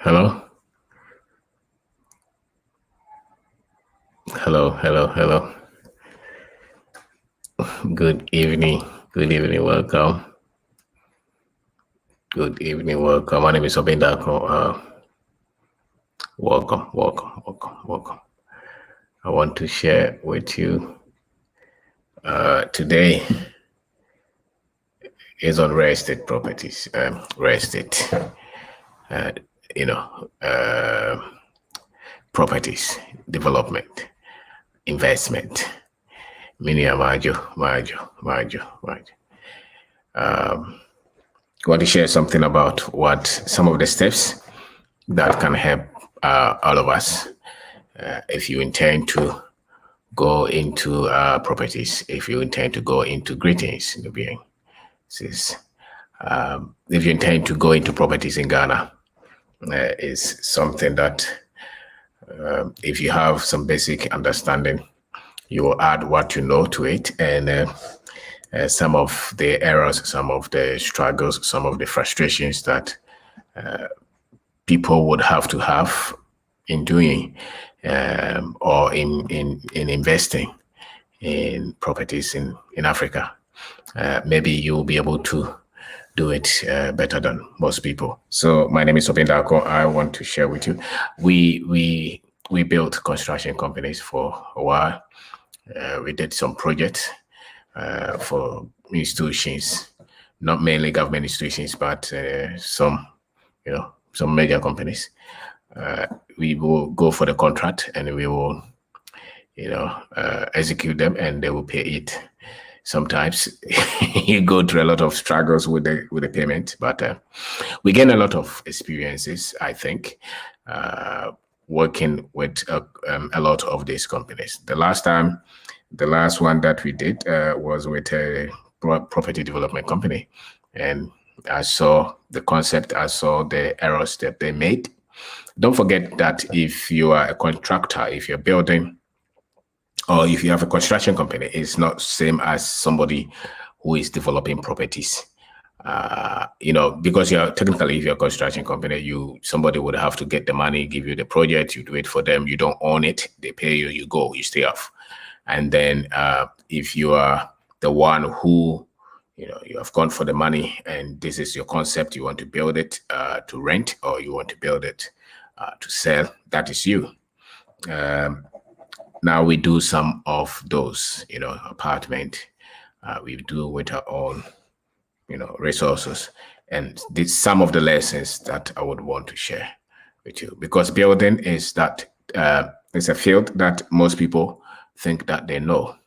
Hello? Hello, hello, hello. Good evening. Good evening, welcome. Good evening, welcome. My name is Obeng Darko. Welcome. I want to share with you today is on real estate properties, real estate, you know, properties, development, investment. Minia Majo. I want to share something about what some of the steps that can help all of us if you intend to go into properties, if you intend to go into greetings, if you intend to go into properties in Ghana, is something that if you have some basic understanding, you will add what you know to it, and some of the errors, some of the struggles, some of the frustrations that people would have to have in doing or in investing in properties in Africa. Maybe you'll be able to do it better than most people. So my name is Kwabena Darko. I want to share with you. We built construction companies for a while. We did some projects for institutions, not mainly government institutions, but some major companies. We will go for the contract and we will, execute them, and they will pay it. Sometimes you go through a lot of struggles with the payment, but we gain a lot of experiences, I think, working with a lot of these companies. The last one that we did was with a property development company, and I saw the concept, I saw the errors that they made. Don't forget that if you are a contractor, if you're building, or if you have a construction company, it's not same as somebody who is developing properties. Because if you're a construction company, somebody would have to get the money, give you the project, you do it for them, you don't own it, they pay you, you go, you stay off. And then if you are the one who, you have gone for the money and this is your concept, you want to build it to rent, or you want to build it to sell, that is you. Now we do some of those, apartment, we do with our own, resources. And some of the lessons that I would want to share with you, because building is it's a field that most people think that they know,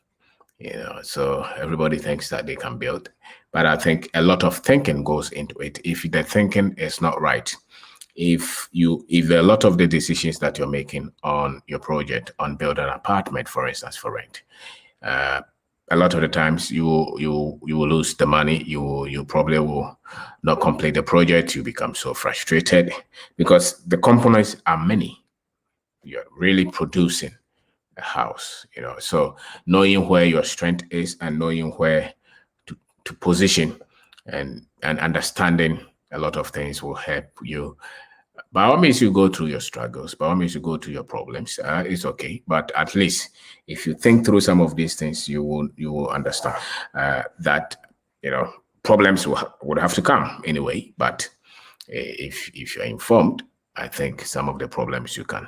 so everybody thinks that they can build, but I think a lot of thinking goes into it. If the thinking is not right, if a lot of the decisions that you're making on your project, on building an apartment, for instance, for rent, a lot of the times you will lose the money. You probably will not complete the project. You become so frustrated because the components are many. You're really producing a house, so knowing where your strength is and knowing where to position and understanding a lot of things will help you. By all means, you go through your struggles, by all means, you go through your problems. It's okay, but at least if you think through some of these things, you will understand that problems would have to come anyway. But if you're informed, I think some of the problems you can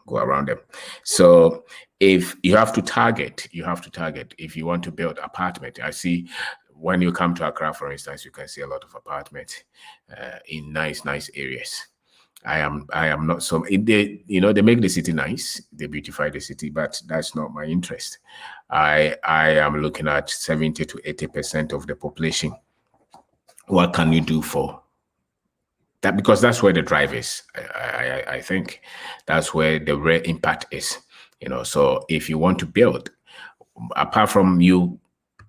go around them. So if you have to target, if you want to build apartment. I see when you come to Accra, for instance, you can see a lot of apartments in nice areas. I am not so they make the city nice, they beautify the city, but that's not my interest. I am looking at 70 to 80% of the population. What can you do for that? Because that's where the drive is. I think that's where the real impact is. So if you want to build, apart from you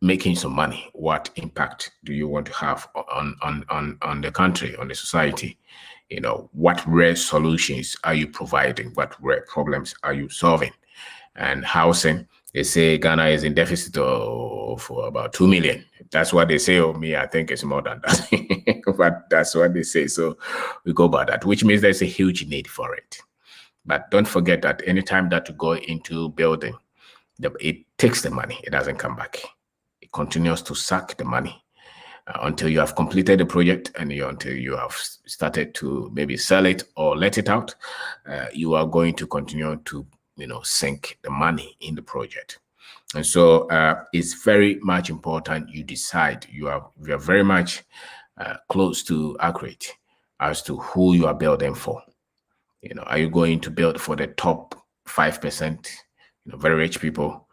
making some money, what impact do you want to have on the country, on the society? What real solutions are you providing? What real problems are you solving? And housing They say Ghana is in deficit for about 2 million. That's what they say of me. I think it's more than that, but that's what they say. So we go by that, which means there's a huge need for it. But don't forget that anytime that you go into building, it takes the money. It doesn't come back. It continues to suck the money until you have completed the project and until you have started to maybe sell it or let it out. You are going to continue to sink the money in the project. And so it's very much important you decide. You are very much close to accurate as to who you are building for. Are you going to build for the top 5%, very rich people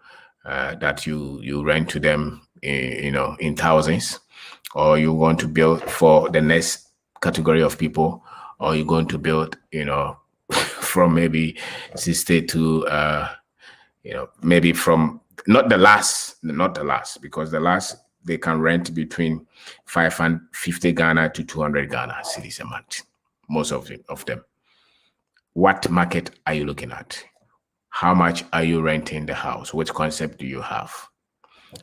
that you rent to them, in thousands, or you want to build for the next category of people, or you're going to build, from maybe 60 to, maybe from not the last, because the last they can rent between 550 Ghana to 200 Ghana cedis a month, most of them. What market are you looking at? How much are you renting the house? Which concept do you have?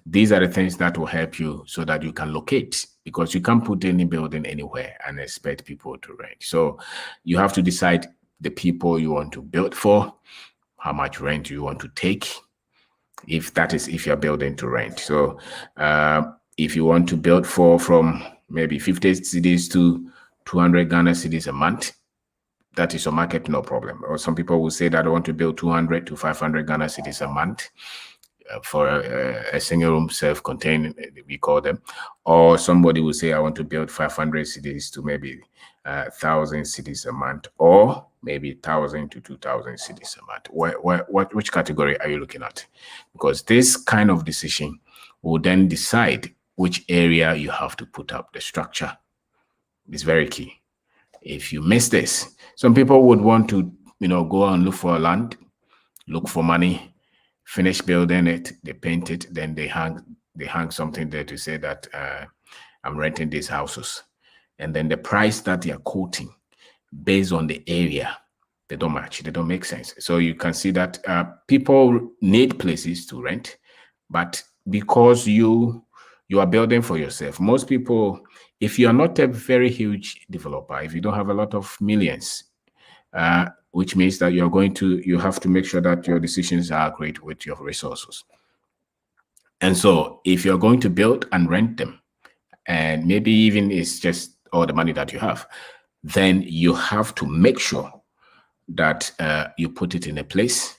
These are the things that will help you so that you can locate, because you can't put any building anywhere and expect people to rent. So you have to decide the people you want to build for, how much rent you want to take, if you're building to rent. So if you want to build from maybe 50 cedis to 200 Ghana cedis a month, that is a market, no problem. Or some people will say that I want to build 200 to 500 Ghana cedis a month for a single room, self-contained, we call them. Or somebody will say I want to build 500 cedis to maybe 1,000 cedis a month, or maybe 1,000 to 2,000 cedis a month. Which category are you looking at? Because this kind of decision will then decide which area you have to put up the structure. It's very key. If you miss this, some people would want to, go and look for land, look for money, finish building it, they paint it, then they hang something there to say that I'm renting these houses. And then the price that they are quoting based on the area, they don't match, they don't make sense. So you can see that people need places to rent, but because you are building for yourself, most people, if you are not a very huge developer, if you don't have a lot of millions, which means that you have to make sure that your decisions are accurate with your resources. And so if you're going to build and rent them, and maybe even it's just all the money that you have, then you have to make sure that you put it in a place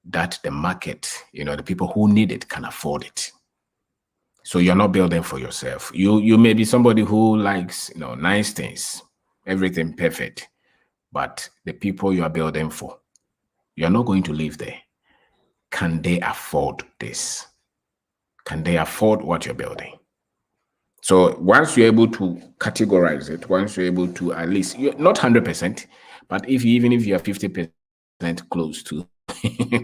that the market, the people who need it can afford it. So you're not building for yourself. You may be somebody who likes, nice things, everything perfect, but the people you are building for, you're not going to live there. Can they afford this? Can they afford what you're building? So once you're able to categorize it, once you're able to, at least, you're not 100%, but even if you're 50% close to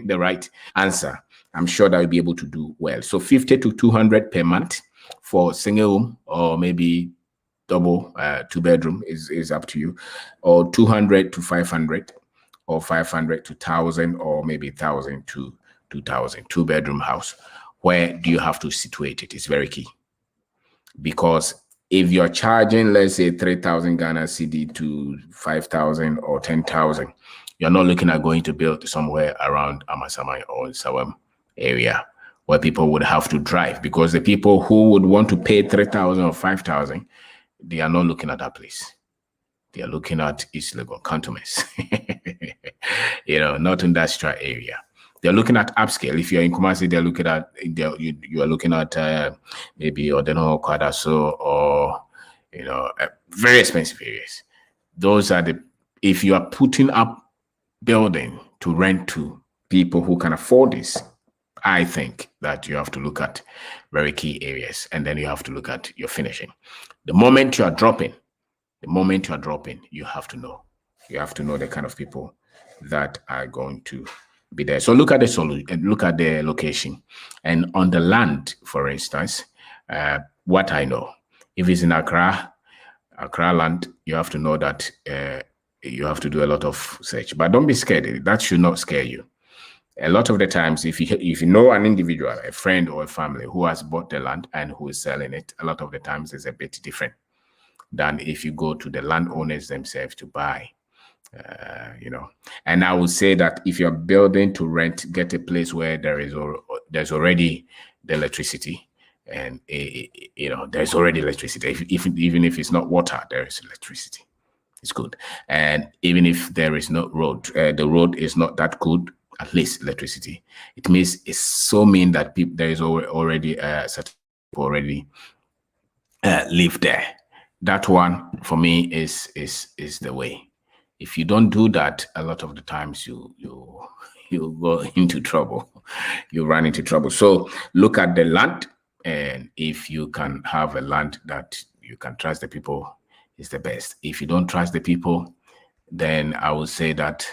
the right answer, I'm sure that you'll be able to do well. So 50 to 200 per month for single room, or maybe double, 2-bedroom is up to you, or 200 to 500, or 500 to 1,000, or maybe 1,000 to 2,000, 2-bedroom house. Where do you have to situate it? It's very key. Because if you're charging, let's say 3,000 Ghana CD to 5,000 or 10,000, you're not looking at going to build somewhere around Amasaman or Sawam area where people would have to drive, because the people who would want to pay 3,000 or 5,000, they are not looking at that place. They are looking at East Legon cantonments, not industrial area. They're looking at upscale. If you're in Kumasi, they're looking at, you are looking at maybe Odeno, Kwadaso, or very expensive areas. Those are if you are putting up building to rent to people who can afford this, I think that you have to look at very key areas, and then you have to look at your finishing. The moment you are dropping, you have to know. You have to know the kind of people that are going to be there. So look at the solution, look at the location, and on the land, for instance, what I know, if it's in Accra land, you have to know that you have to do a lot of search. But don't be scared. That should not scare you. A lot of the times, if you know an individual, a friend or a family who has bought the land and who is selling it, a lot of the times it's a bit different than if you go to the landowners themselves to buy. And I would say that if you're building to rent, get a place where there's already the electricity, and there's already electricity. Even if it's not water, there is electricity. It's good. And even if there is no road, the road is not that good, at least electricity. It means it's so mean that there is already certain people already live there. That one for me is the way. If you don't do that, a lot of the times you go into trouble. You run into trouble. So look at the land, and if you can have a land that you can trust the people, is the best. If you don't trust the people, then I would say that,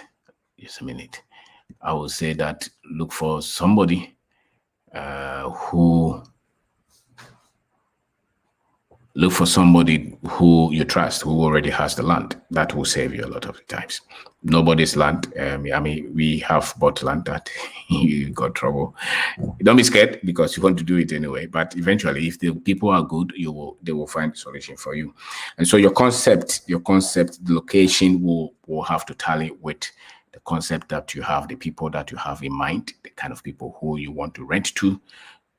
just a minute, I would say that look for somebody who you trust, who already has the land. That will save you a lot of the times. Nobody's land. We have bought land that you got trouble. Don't be scared, because you want to do it anyway. But eventually, if the people are good, they will find a solution for you. And so your concept, the location will have to tally with the concept that you have, the people that you have in mind, the kind of people who you want to rent to.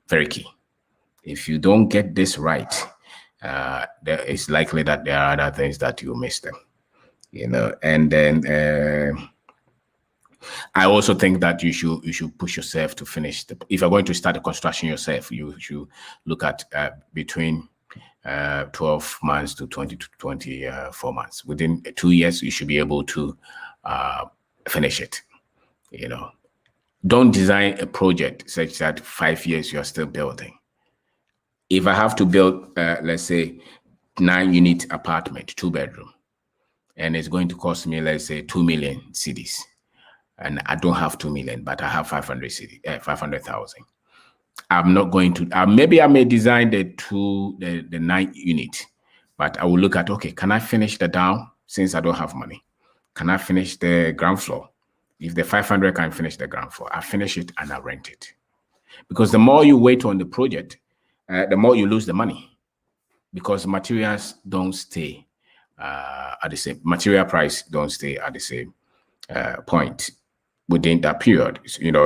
Very key. If you don't get this right, it's likely that there are other things that you miss them, and then I also think that you should push yourself to finish if you're going to start the construction yourself, you should look at between 12 months to 20 to 24 months. Within 2 years, you should be able to finish it. Don't design a project such that 5 years you're still building. If I have to build, let's say, 9-unit apartment, 2-bedroom, and it's going to cost me, let's say, 2 million cedis, and I don't have 2 million, but I have 500,000. I'm not going to. Maybe I may design the 9-unit, but I will look at, okay, can I finish the down since I don't have money? Can I finish the ground floor? If the 500 can finish the ground floor, I finish it and I rent it. Because the more you wait on the project, the more you lose the money, because materials don't stay at the same, material price don't stay at the same point within that period.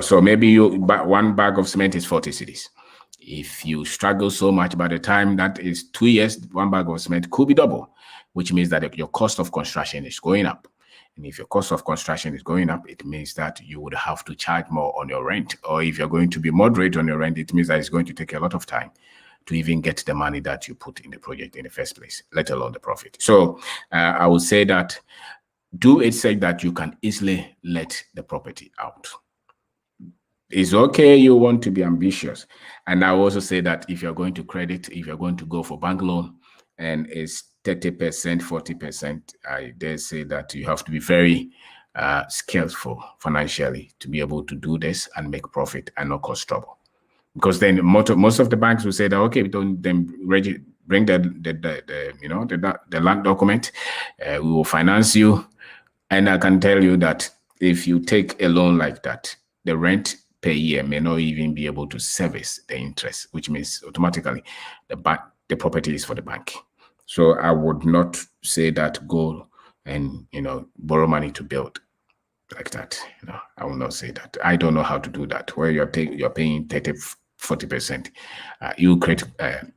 So maybe one bag of cement is 40 cedis. If you struggle so much, by the time that is 2 years, one bag of cement could be double, which means that your cost of construction is going up. And if your cost of construction is going up, it means that you would have to charge more on your rent. Or if you're going to be moderate on your rent, it means that it's going to take a lot of time to even get the money that you put in the project in the first place, let alone the profit. So I would say that do it such that you can easily let the property out. It's okay, you want to be ambitious. And I also say that if you're going to credit, if you're going to go for bank loan, and it's 30%, 40%, I dare say that you have to be very skillful financially to be able to do this and make profit and not cause trouble. Because then most of the banks will say that, okay, we don't then bring the land document, we will finance you. And I can tell you that if you take a loan like that, the rent per year may not even be able to service the interest, which means automatically the property is for the bank. So I would not say that go and borrow money to build like that. I will not say that. I don't know how to do that. Where you're paying 30-40%, you create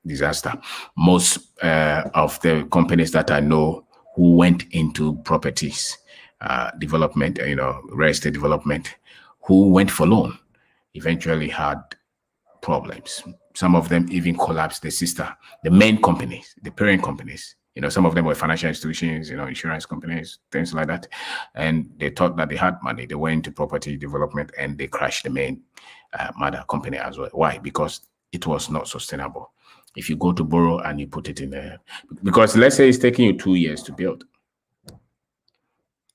disaster. Most of the companies that I know who went into properties development, real estate development, who went for loan, eventually had problems. Some of them even collapsed the main companies, the parent companies. Some of them were financial institutions, insurance companies, things like that. And they thought that they had money. They went into property development and they crashed the main mother company as well. Why? Because it was not sustainable. If you go to borrow and you put it in there, because let's say it's taking you 2 years to build.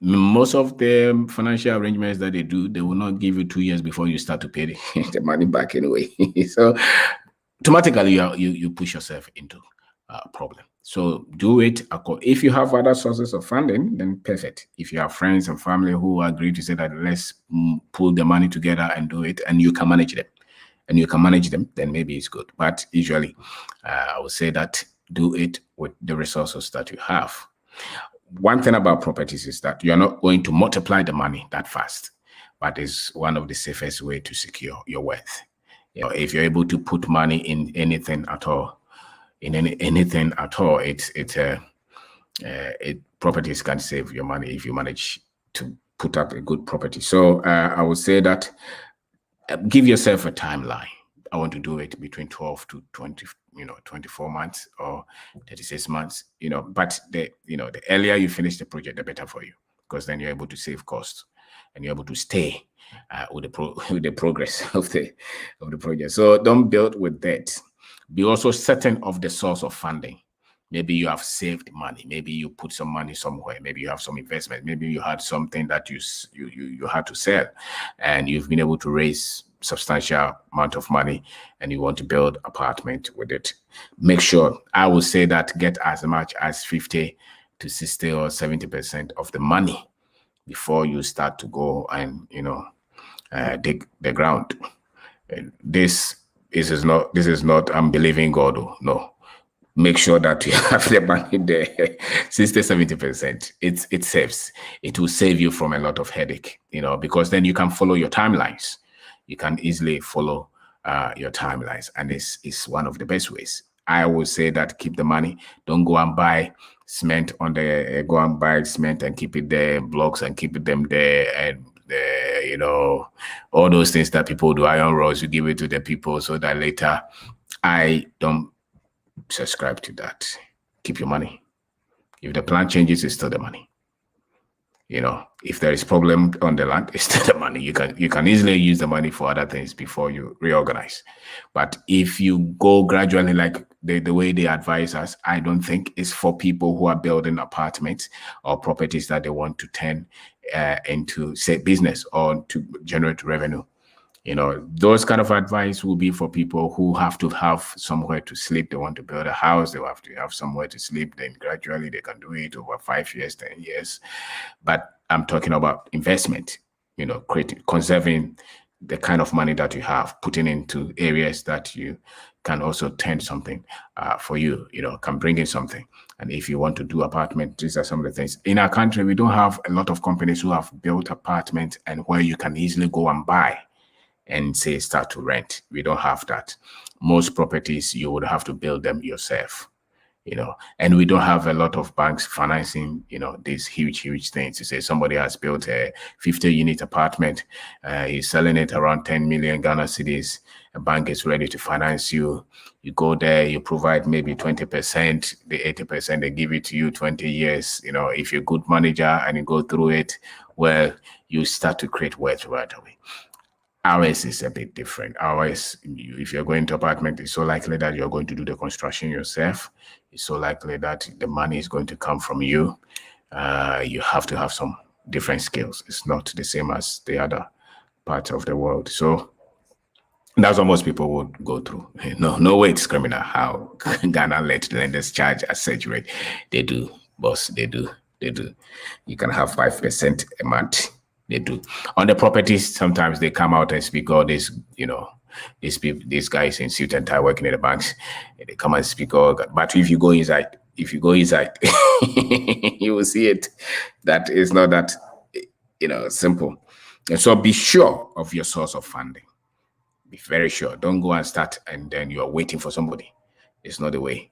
Most of the financial arrangements that they do, they will not give you 2 years before you start to pay the money back anyway. So automatically you push yourself into a problem. So do it. If you have other sources of funding, then perfect. If you have friends and family who agree to say that let's pull the money together and do it, and you can manage them, then maybe it's good. But usually, I would say that do it with the resources that you have. One thing about properties is that you're not going to multiply the money that fast, but it's one of the safest way to secure your wealth. If you're able to put money in anything at all, properties can save your money if you manage to put up a good property. So I would say that give yourself a timeline. I want to do it between 12 to 20, 24 months or 36 months, but the earlier you finish the project, the better for you, because then you're able to save costs and you're able to stay with the progress of the project. So don't build with debt. Be also certain of the source of funding. Maybe you have saved money. Maybe you put some money somewhere. Maybe you have some investment. Maybe you had something that you had to sell, and you've been able to raise substantial amount of money, and you want to build apartment with it. Make sure, I would say that get as much as 50 to 60 or 70% of the money before you start to go and dig the ground. This is not I'm believing God. No. Make sure that you have the money there, 60, 70%. It saves. It will save you from a lot of headache, because then you can follow your timelines. You can easily follow your timelines, and it's one of the best ways. I will say that keep the money. Don't go and buy cement go and buy cement and keep it there, blocks and keep them there, and all those things that people do, iron rods, you give it to the people so that later. I don't subscribe to that. Keep your money. If the plan changes, it's still the money. If there is problem on the land, it's still the money. You can easily use the money for other things before you reorganize. But if you go gradually, like the way they advise us, I don't think it's for people who are building apartments or properties that they want to turn into, say, business or to generate revenue. Those kind of advice will be for people who have to have somewhere to sleep. They want to build a house. They have to have somewhere to sleep. Then gradually they can do it over 5 years, 10 years. But I'm talking about investment, conserving the kind of money that you have, putting into areas that you can also turn something for you, can bring in something. And if you want to do apartment, these are some of the things. In our country, we don't have a lot of companies who have built apartments and where you can easily go and buy and say start to rent. We don't have that. Most properties you would have to build them yourself, and we don't have a lot of banks financing, these huge things. To say somebody has built a 50-unit apartment, he's selling it around 10 million Ghana cedis. A bank is ready to finance you. You go there, you provide maybe 20%, the 80% they give it to you 20 years. If you're a good manager and you go through it, well, you start to create wealth right away. Ours is a bit different. Ours, if you're going to apartment, it's so likely that you're going to do the construction yourself. It's so likely that the money is going to come from you. You have to have some different skills. It's not the same as the other part of the world. So that's what most people would go through. No way it's criminal how Ghana lenders charge a such rate. They do, boss. They do. You can have 5% a month. They do. On the properties, sometimes they come out and speak all this, these guys in suit and tie working in the banks, they come and speak all that. But if you go inside, you will see it. That is not that, simple. And so be sure of your source of funding. Be very sure. Don't go and start and then you are waiting for somebody. It's not the way.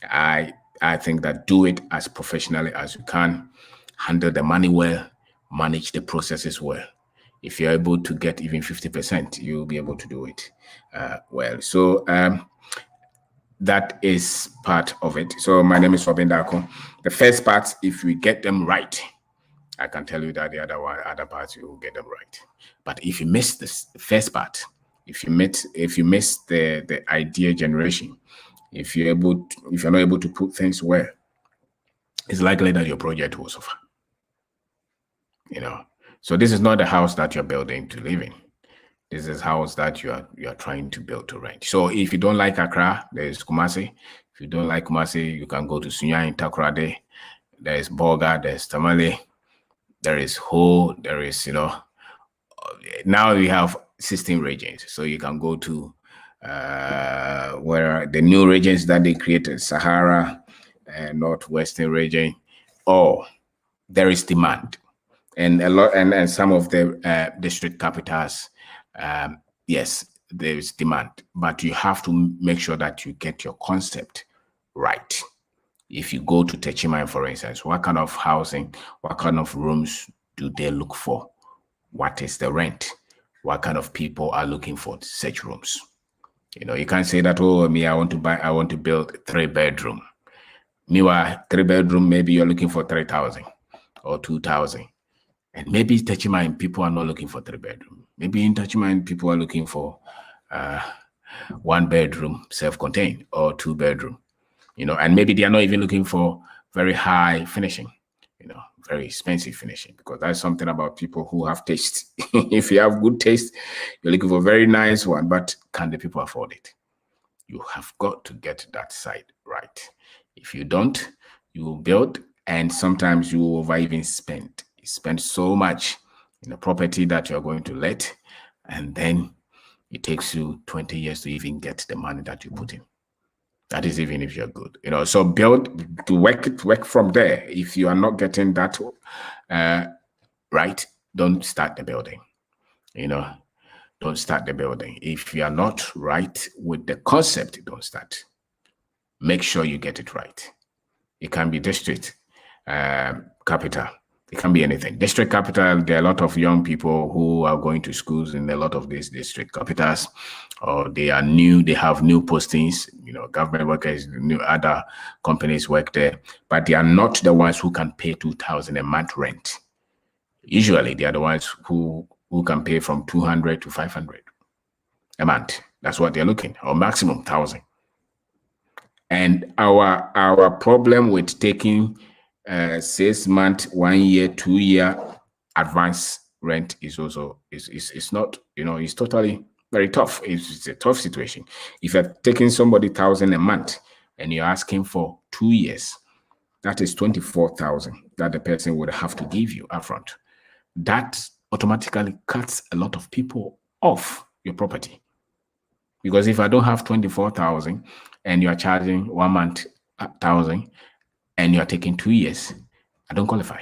I think that do it as professionally as you can. Handle the money well. Manage the processes well. If you're able to get even 50%, you'll be able to do it well. So that is part of it. So my name is Kwabena Darko. The first part, if we get them right, I can tell you that the other parts you will get them right. But if you miss the first part, if you miss the idea generation, if you're not able to put things well, it's likely that your project will suffer. So this is not the house that you're building to live in. This is a house that you are trying to build to rent. So if you don't like Accra, there is Kumasi. If If you don't like Kumasi, you can go to Sunya in Takoradi. There is Boga, there's Tamale, there is Ho, there is, now we have 16 regions. So you can go to where the new regions that they created, Sahara, Northwestern region, or there is demand. And a lot, and some of the district capitals, yes, there is demand, but you have to make sure that you get your concept right. If you go to Techima, for instance, what kind of housing, what kind of rooms do they look for? What is the rent? What kind of people are looking for such rooms? You can't say that, oh, I want to build 3-bedroom. Meanwhile, 3-bedroom, maybe you're looking for 3,000 or 2,000. And maybe Techima people are not looking for 3-bedroom. Maybe in Techima people are looking for 1-bedroom, self-contained, or 2-bedroom. And maybe they are not even looking for very high finishing, very expensive finishing, because that's something about people who have taste. If you have good taste, you're looking for a very nice one, but can the people afford it? You have got to get that side right. If you don't, you will build, and sometimes you will over even spend. You spend so much in a property that you're going to let, and then it takes you 20 years to even get the money that you put in. That is even if you're good, so build to work from there. If you are not getting that right, don't start the building, don't start the building. If you are not right with the concept, don't start. Make sure you get it right. It can be district capital. It can be anything. District capital, there are a lot of young people who are going to schools in a lot of these district capitals, or they are new, they have new postings, government workers, new other companies work there, but they are not the ones who can pay 2,000 a month rent. Usually they are the ones who can pay from 200 to 500 a month. That's what they're looking, or maximum 1,000. And our problem with taking 6 month, 1 year, 2 year advance rent is also it's not, it's totally very tough. It's a tough situation. If you're taking somebody 1,000 a month and you're asking for 2 years, that is 24,000 that the person would have to give you upfront. That automatically cuts a lot of people off your property. Because if I don't have 24,000 and you're charging 1 month 1,000 and you're taking 2 years, I don't qualify.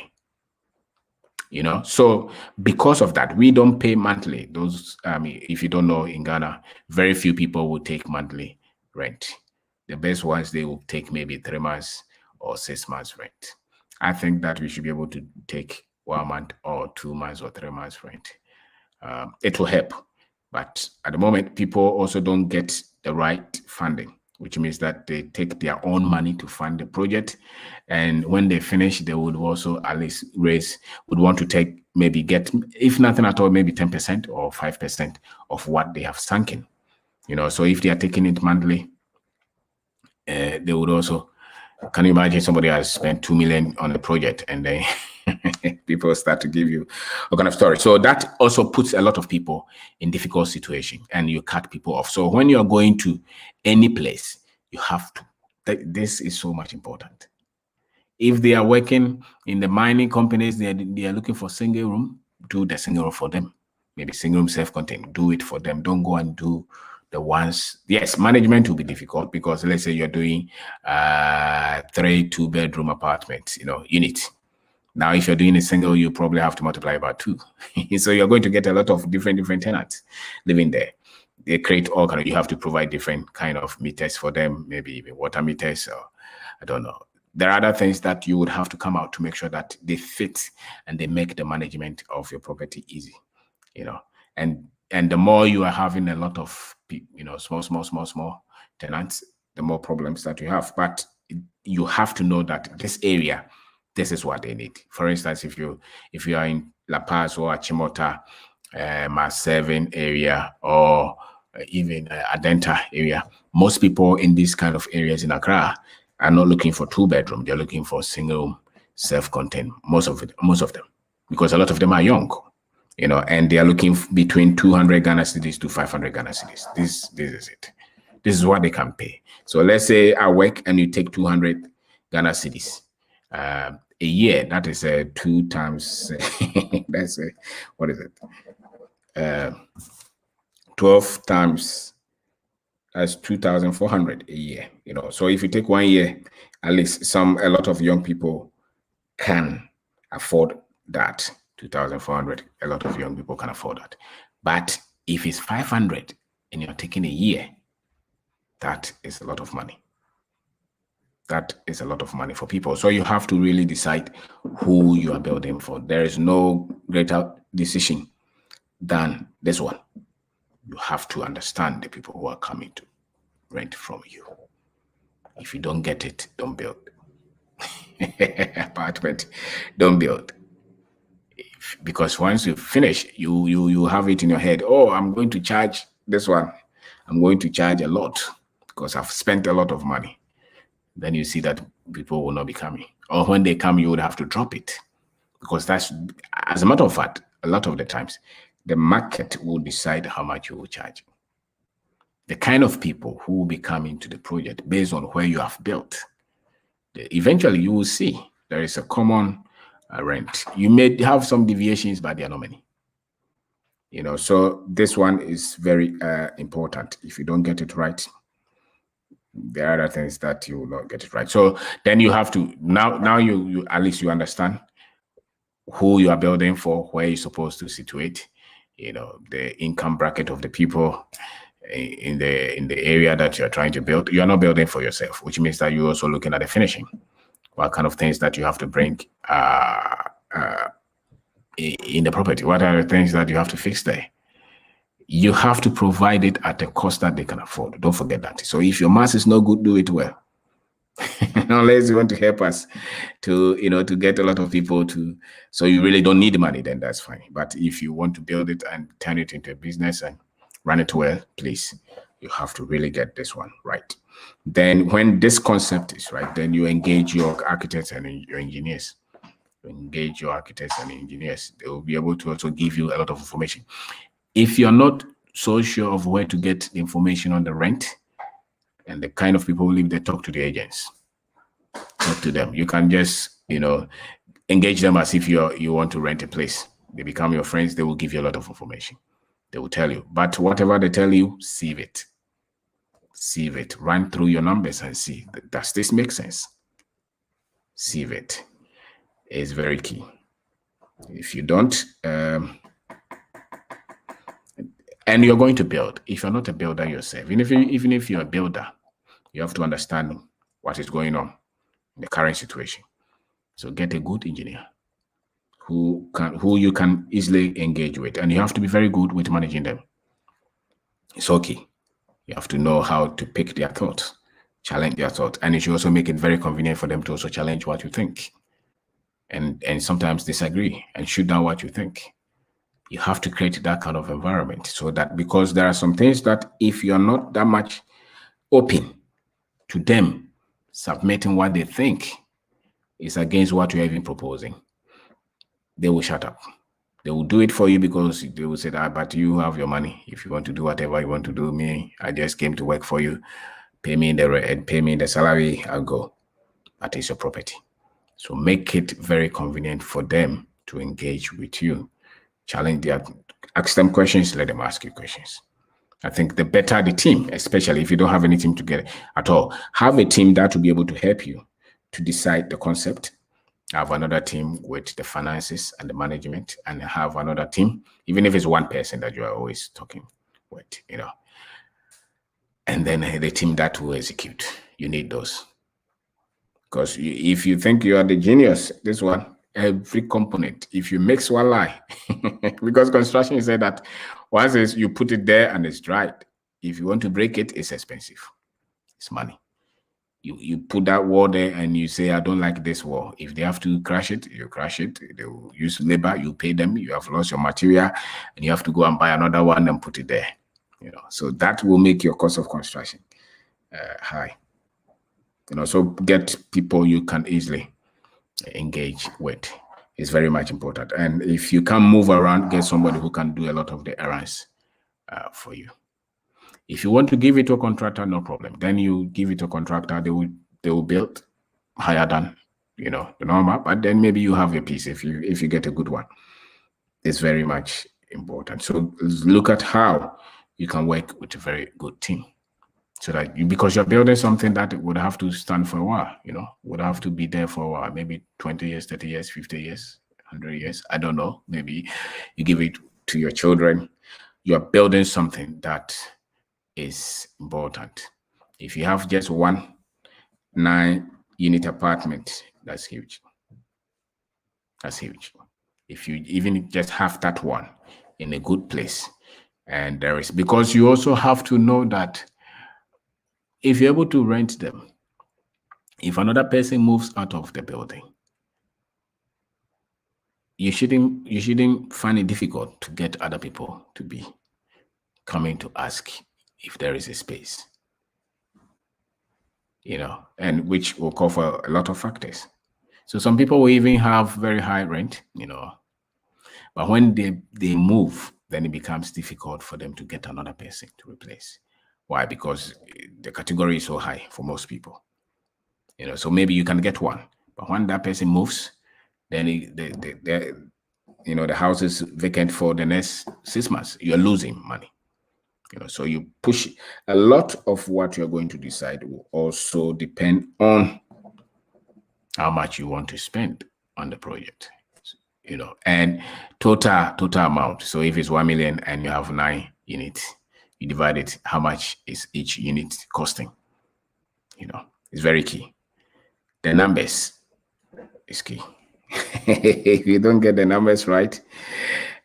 So because of that, we don't pay monthly. Those, if you don't know, in Ghana, very few people will take monthly rent. The best ones, they will take maybe 3 months or 6 months rent. I think that we should be able to take 1 month or 2 months or 3 months rent. It will help. But at the moment, people also don't get the right funding, which means that they take their own money to fund the project. And when they finish, they would also at least would want to take, maybe get, if nothing at all, maybe 10% or 5% of what they have sunk in. So if they are taking it monthly, they would also, can you imagine somebody has spent 2 million on the project and then people start to give you a kind of story. So that also puts a lot of people in difficult situation and you cut people off. So when you're going to any place, you have to, this is so much important. If they are working in the mining companies, they are looking for single room, do the single room for them. Maybe single room self-contained, do it for them. Don't go and do the ones. Yes, management will be difficult because let's say you're doing 3 2-bedroom apartments, unit. Now, if you're doing a single, you probably have to multiply by 2. So you're going to get a lot of different tenants living there. They create all kind of, you have to provide different kind of meters for them, maybe even water meters, or I don't know. There are other things that you would have to come out to make sure that they fit and they make the management of your property easy, And the more you are having a lot of, small tenants, the more problems that you have. But you have to know that this area, this is what they need. For instance, if you are in La Paz or Achimota, Mas7 area, or even Adenta area, most people in these kind of areas in Accra are not looking for 2-bedroom. They're looking for single, self-contained. Most of them, because a lot of them are young, and they are looking between 200 Ghana cedis to 500 Ghana cedis. This is it. This is what they can pay. So let's say I work and you take 200 Ghana cedis a year. That is 2 times, that's what is it? 12 times, that's 2,400 a year. So if you take 1 year, at least a lot of young people can afford that. 2,400, a lot of young people can afford that. But if it's 500 and you're taking a year, that is a lot of money. That is a lot of money for people. So you have to really decide who you are building for. There is no greater decision than this one. You have to understand the people who are coming to rent from you. If you don't get it, don't build. Apartment, don't build. Because once you finish, you have it in your head. Oh, I'm going to charge this one. I'm going to charge a lot because I've spent a lot of money. Then you see that people will not be coming. Or when they come, you would have to drop it. Because that's, as a matter of fact, a lot of the times, the market will decide how much you will charge. The kind of people who will be coming to the project based on where you have built. Eventually, you will see there is a common rent. You may have some deviations, but they are not many. So this one is very important. If you don't get it right, there are other things that you will not get it right. So then you have to, now you at least you understand who you are building for, where you're supposed to situate, the income bracket of the people in the area that you're trying to build. You are not building for yourself, which means that you're also looking at the finishing. What kind of things that you have to bring in the property? What are the things that you have to fix there? You have to provide it at a cost that they can afford. Don't forget that. So if your math is not good, do it well. Unless you want to help us to, to get a lot of people to, so you really don't need money, then that's fine. But if you want to build it and turn it into a business and run it well, please, you have to really get this one right. Then when this concept is right, then you engage your architects and your engineers. Engage your architects and engineers. They will be able to also give you a lot of information. If you're not so sure of where to get the information on the rent and the kind of people who live there, talk to the agents. Talk to them. You can just, engage them as if you want to rent a place. They become your friends. They will give you a lot of information. They will tell you. But whatever they tell you, sieve it. Sieve it. Run through your numbers and see, does this make sense? Sieve it. It's very key. If you don't, and you're going to build. If you're not a builder yourself, even if you're a builder, you have to understand what is going on in the current situation. So get a good engineer who you can easily engage with, and you have to be very good with managing them. It's okay. You have to know how to pick their thoughts, challenge their thoughts, and you should also make it very convenient for them to also challenge what you think, and sometimes disagree and shoot down what you think. You have to create that kind of environment so that, because there are some things that if you're not that much open to them submitting what they think is against what you're even proposing, they will shut up. They will do it for you because they will say that, but you have your money. If you want to do whatever you want to do, I just came to work for you. Pay me the salary, I'll go. That is your property. So make it very convenient for them to engage with you. Challenge their, ask them questions, let them ask you questions. I think the better the team, especially if you don't have any team together at all, have a team that will be able to help you to decide the concept. Have another team with the finances and the management, and have another team, even if it's one person that you are always talking with, and then the team that will execute. You need those. Because if you think you are the genius, this one, every component, if you mix one lie, because construction is said that once you put it there and it's dried, if you want to break it, it's expensive. It's money. You put that wall there and you say, I don't like this wall. If they have to crash it, you crash it. They will use labor, you pay them, you have lost your material, and you have to go and buy another one and put it there. So that will make your cost of construction high. So get people you can easily engage with is very much important. And if you can move around, get somebody who can do a lot of the errands for you. If you want to give it to a contractor, no problem. Then you give it to a contractor, they will build higher than the normal, but then maybe you have a piece if you get a good one. It's very much important. So look at how you can work with a very good team. So that because you're building something that would have to stand for a while, would have to be there for a while, maybe 20 years, 30 years, 50 years, 100 years. I don't know. Maybe you give it to your children. You're building something that is important. If you have just one 9-unit apartment, that's huge. That's huge. If you even just have that one in a good place, and because you also have to know that if you're able to rent them, if another person moves out of the building, you shouldn't find it difficult to get other people to be coming to ask if there is a space, and which will cover a lot of factors. So some people will even have very high rent, but when they move, then it becomes difficult for them to get another person to replace. Why? Because the category is so high for most people. So maybe you can get one, but when that person moves, then the house is vacant for the next 6 months. You're losing money. So you push a lot of what you're going to decide will also depend on how much you want to spend on the project, and total amount. So if it's 1 million and you have 9 units, you divide it, how much is each unit costing? It's very key. The numbers is key. If you don't get the numbers right,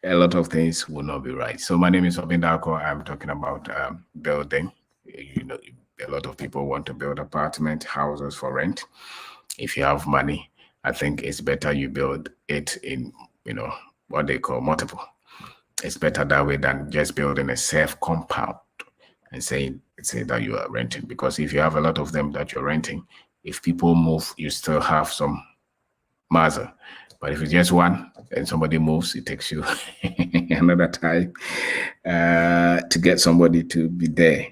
a lot of things will not be right. So my name is Obeng Darko. I'm talking about building. A lot of people want to build apartment houses for rent. If you have money, I think it's better you build it in, what they call multiple. It's better that way than just building a safe compound and say that you are renting. Because if you have a lot of them that you're renting, if people move, you still have some margin. But if it's just one and somebody moves, it takes you another time to get somebody to be there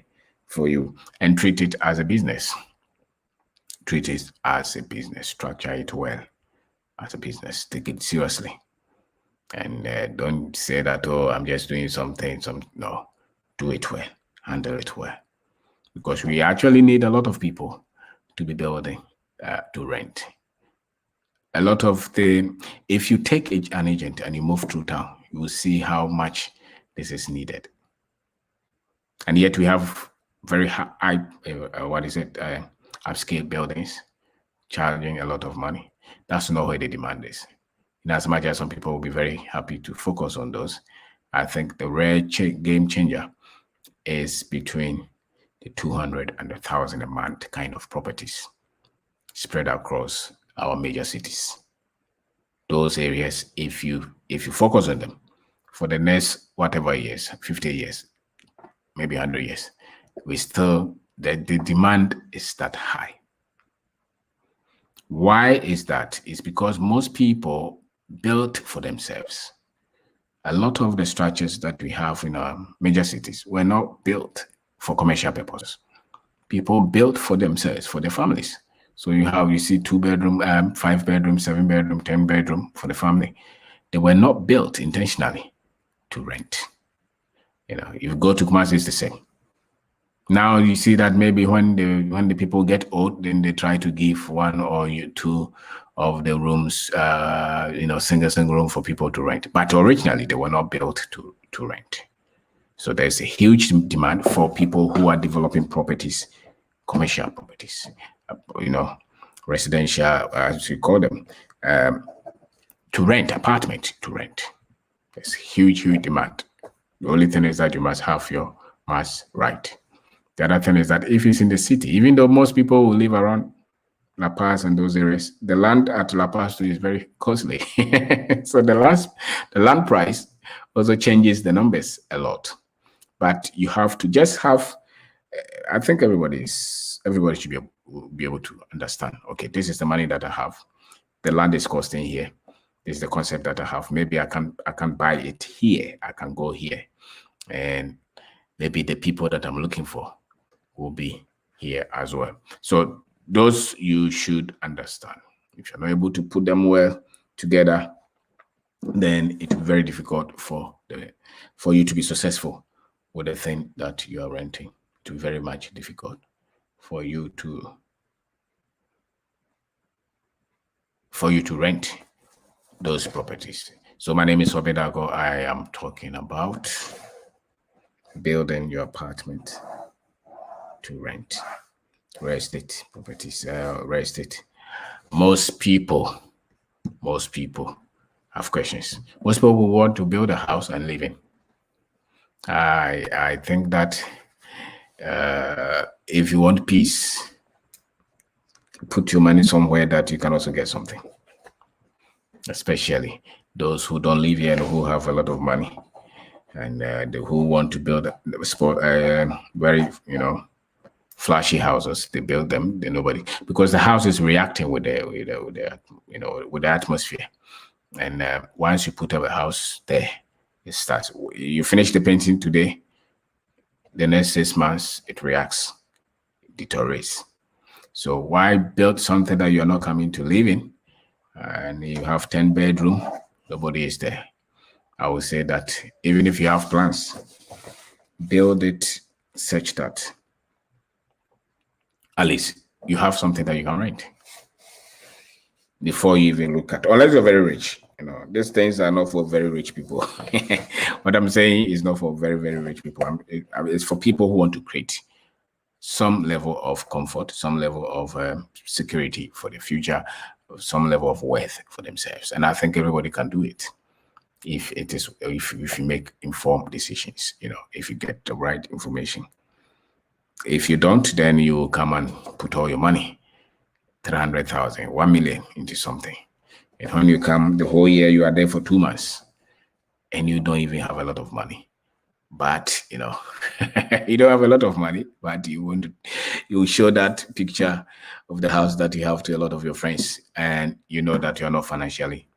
for you. And treat it as a business. Treat it as a business. Structure it well as a business. Take it seriously. And don't say that, oh, I'm just doing something. No, do it well. Handle it well. Because we actually need a lot of people to be building to rent. A lot of if you take an agent and you move through town, you will see how much this is needed. And yet we have very high, upscale buildings charging a lot of money. That's not where the demand is. In as much as some people will be very happy to focus on those, I think the rare game changer is between the 200 and 1,000 a month kind of properties spread across our major cities. Those areas, if you focus on them for the next whatever years, 50 years, maybe 100 years, the demand is that high. Why is that? It's because most people built for themselves. A lot of the structures that we have in our major cities were not built for commercial purposes. People built for themselves, for their families. So you see 2-bedroom, 5-bedroom, 7-bedroom, 10-bedroom for the family. They were not built intentionally to rent. If you go to Kumasi, it's the same. Now you see that maybe when the people get old, then they try to give 1 or 2 of the rooms, single room for people to rent. But originally they were not built to rent. So there's a huge demand for people who are developing properties, commercial properties, residential, as we call them, to rent, apartment to rent. There's huge demand. The only thing is that you must have your mass right. The other thing is that if it's in the city, even though most people will live around La Paz and those areas, the land at La Paz is very costly. So the land price also changes the numbers a lot. But you have to just have, I think everybody should be able to understand, okay, this is the money that I have. The land is costing here. This is the concept that I have. Maybe I can buy it here. I can go here. And maybe the people that I'm looking for will be here as well. So those you should understand. If you're not able to put them well together, then it will be very difficult for you to be successful with the thing that you are renting. It will be very much difficult for you to rent those properties. So my name is Kwabena Darko. I am talking about building your apartment to rent. Real estate properties, real estate. Most people have questions. Most people will want to build a house and live in. I think that if you want peace, put your money somewhere that you can also get something. Especially those who don't live here and who have a lot of money, and who want to build very flashy houses. They build them. Nobody, because the house is reacting with the atmosphere. And once you put up a house there, it starts. You finish the painting today, the next 6 months it reacts, it deteriorates. So why build something that you're not coming to live in, and you have 10 bedroom, nobody is there? I would say that even if you have plans, build it such that at least you have something that you can rent before you even look at, unless you're very rich. These things are not for very rich people. What I'm saying is not for very, very rich people. It's for people who want to create some level of comfort, some level of security for the future, some level of wealth for themselves. And I think everybody can do it if you make informed decisions, if you get the right information. If you don't, then you come and put all your money, 300,000, 1 million into something. And when you come the whole year, you are there for 2 months and you don't even have a lot of money. But, you don't have a lot of money, but you show that picture of the house that you have to a lot of your friends, and you know that you're not financially,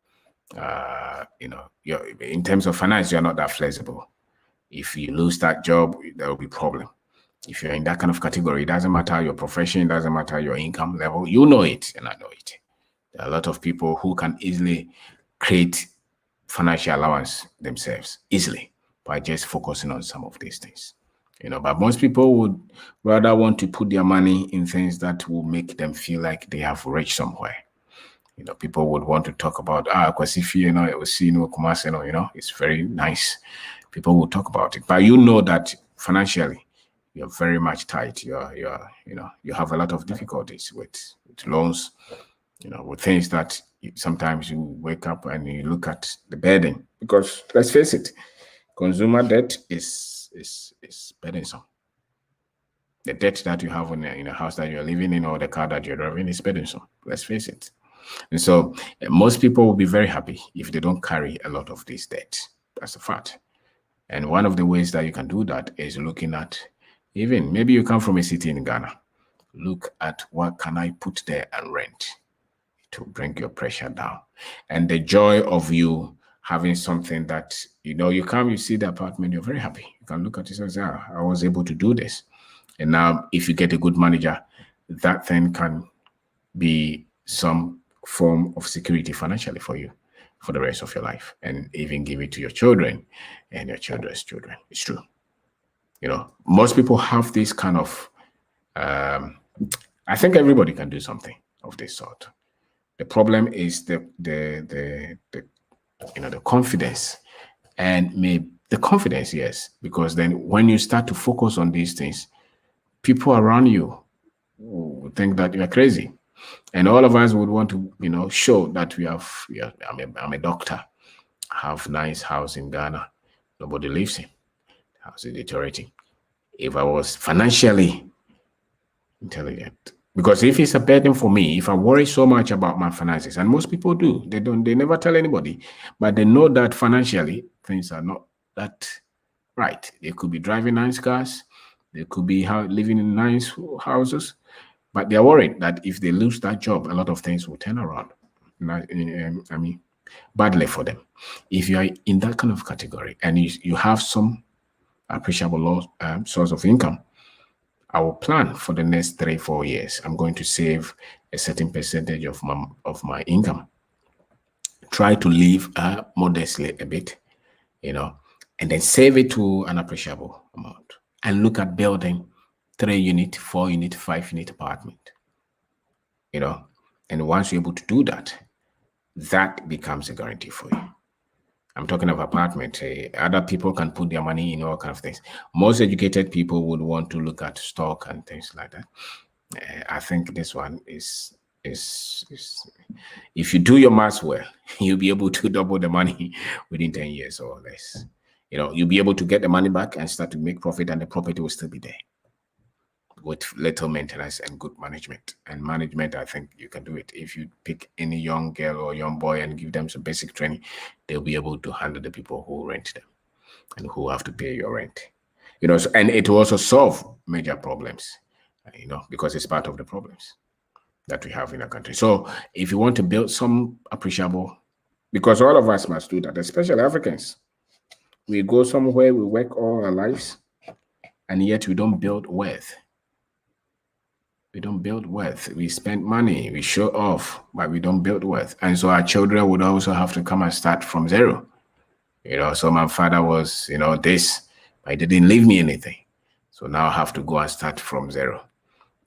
you're, in terms of finance, you're not that flexible. If you lose that job, there will be problem. If you're in that kind of category, it doesn't matter your profession, it doesn't matter your income level, you know it, and I know it. There are a lot of people who can easily create financial allowance themselves, easily, by just focusing on some of these things. But most people would rather want to put their money in things that will make them feel like they have reached somewhere. People would want to talk about, Kwasifi, Kumasi, it's very nice. People will talk about it, but that financially, you're very much tight. You have a lot of difficulties with loans, with things that sometimes you wake up and you look at the burden, because let's face it, consumer debt is burdensome. The debt that you have in a house that you're living in, or the car that you're driving, is burdensome. Let's face it. And so most people will be very happy if they don't carry a lot of this debt. That's a fact. And one of the ways that you can do that is looking at, even maybe you come from a city in Ghana, look at what can I put there and rent to bring your pressure down. And the joy of you having something that, you come, you see the apartment, you're very happy. You can look at it and say, I was able to do this. And now if you get a good manager, that thing can be some form of security financially for you for the rest of your life, and even give it to your children and your children's children. It's true. Most people have this kind of, I think everybody can do something of this sort. The problem is the confidence, and maybe the confidence, yes, because then when you start to focus on these things, people around you will think that you're crazy. And all of us would want to, show that I'm a doctor, I have nice house in Ghana, nobody lives in, the house is deteriorating. If I was financially intelligent, because if it's a burden for me, if I worry so much about my finances, and most people do, they never tell anybody, but they know that financially things are not that right. They could be driving nice cars, they could be living in nice houses, but they're worried that if they lose that job, a lot of things will turn around. Badly for them. If you are in that kind of category and you have some appreciable source of income. I will plan for the next 3-4 years. I'm going to save a certain percentage of my income. Try to live modestly a bit, and then save it to an appreciable amount. And look at building 3-unit, 4-unit, 5-unit apartment. And once you're able to do that, that becomes a guarantee for you. I'm talking of apartment. Other people can put their money in all kinds of things. Most educated people would want to look at stock and things like that. I think this one is if you do your maths well, you'll be able to double the money within 10 years or less. You'll be able to get the money back and start to make profit, and the property will still be there with little maintenance and good management. And management, I think you can do it. If you pick any young girl or young boy and give them some basic training, they'll be able to handle the people who rent them and who have to pay your rent. And it will also solve major problems, because it's part of the problems that we have in our country. So if you want to build some appreciable, because all of us must do that, especially Africans. We go somewhere, we work all our lives, and yet we don't build wealth. We don't build wealth. We spend money, we show off, but we don't build wealth. And so our children would also have to come and start from zero. So my father was, this, but he didn't leave me anything. So now I have to go and start from zero.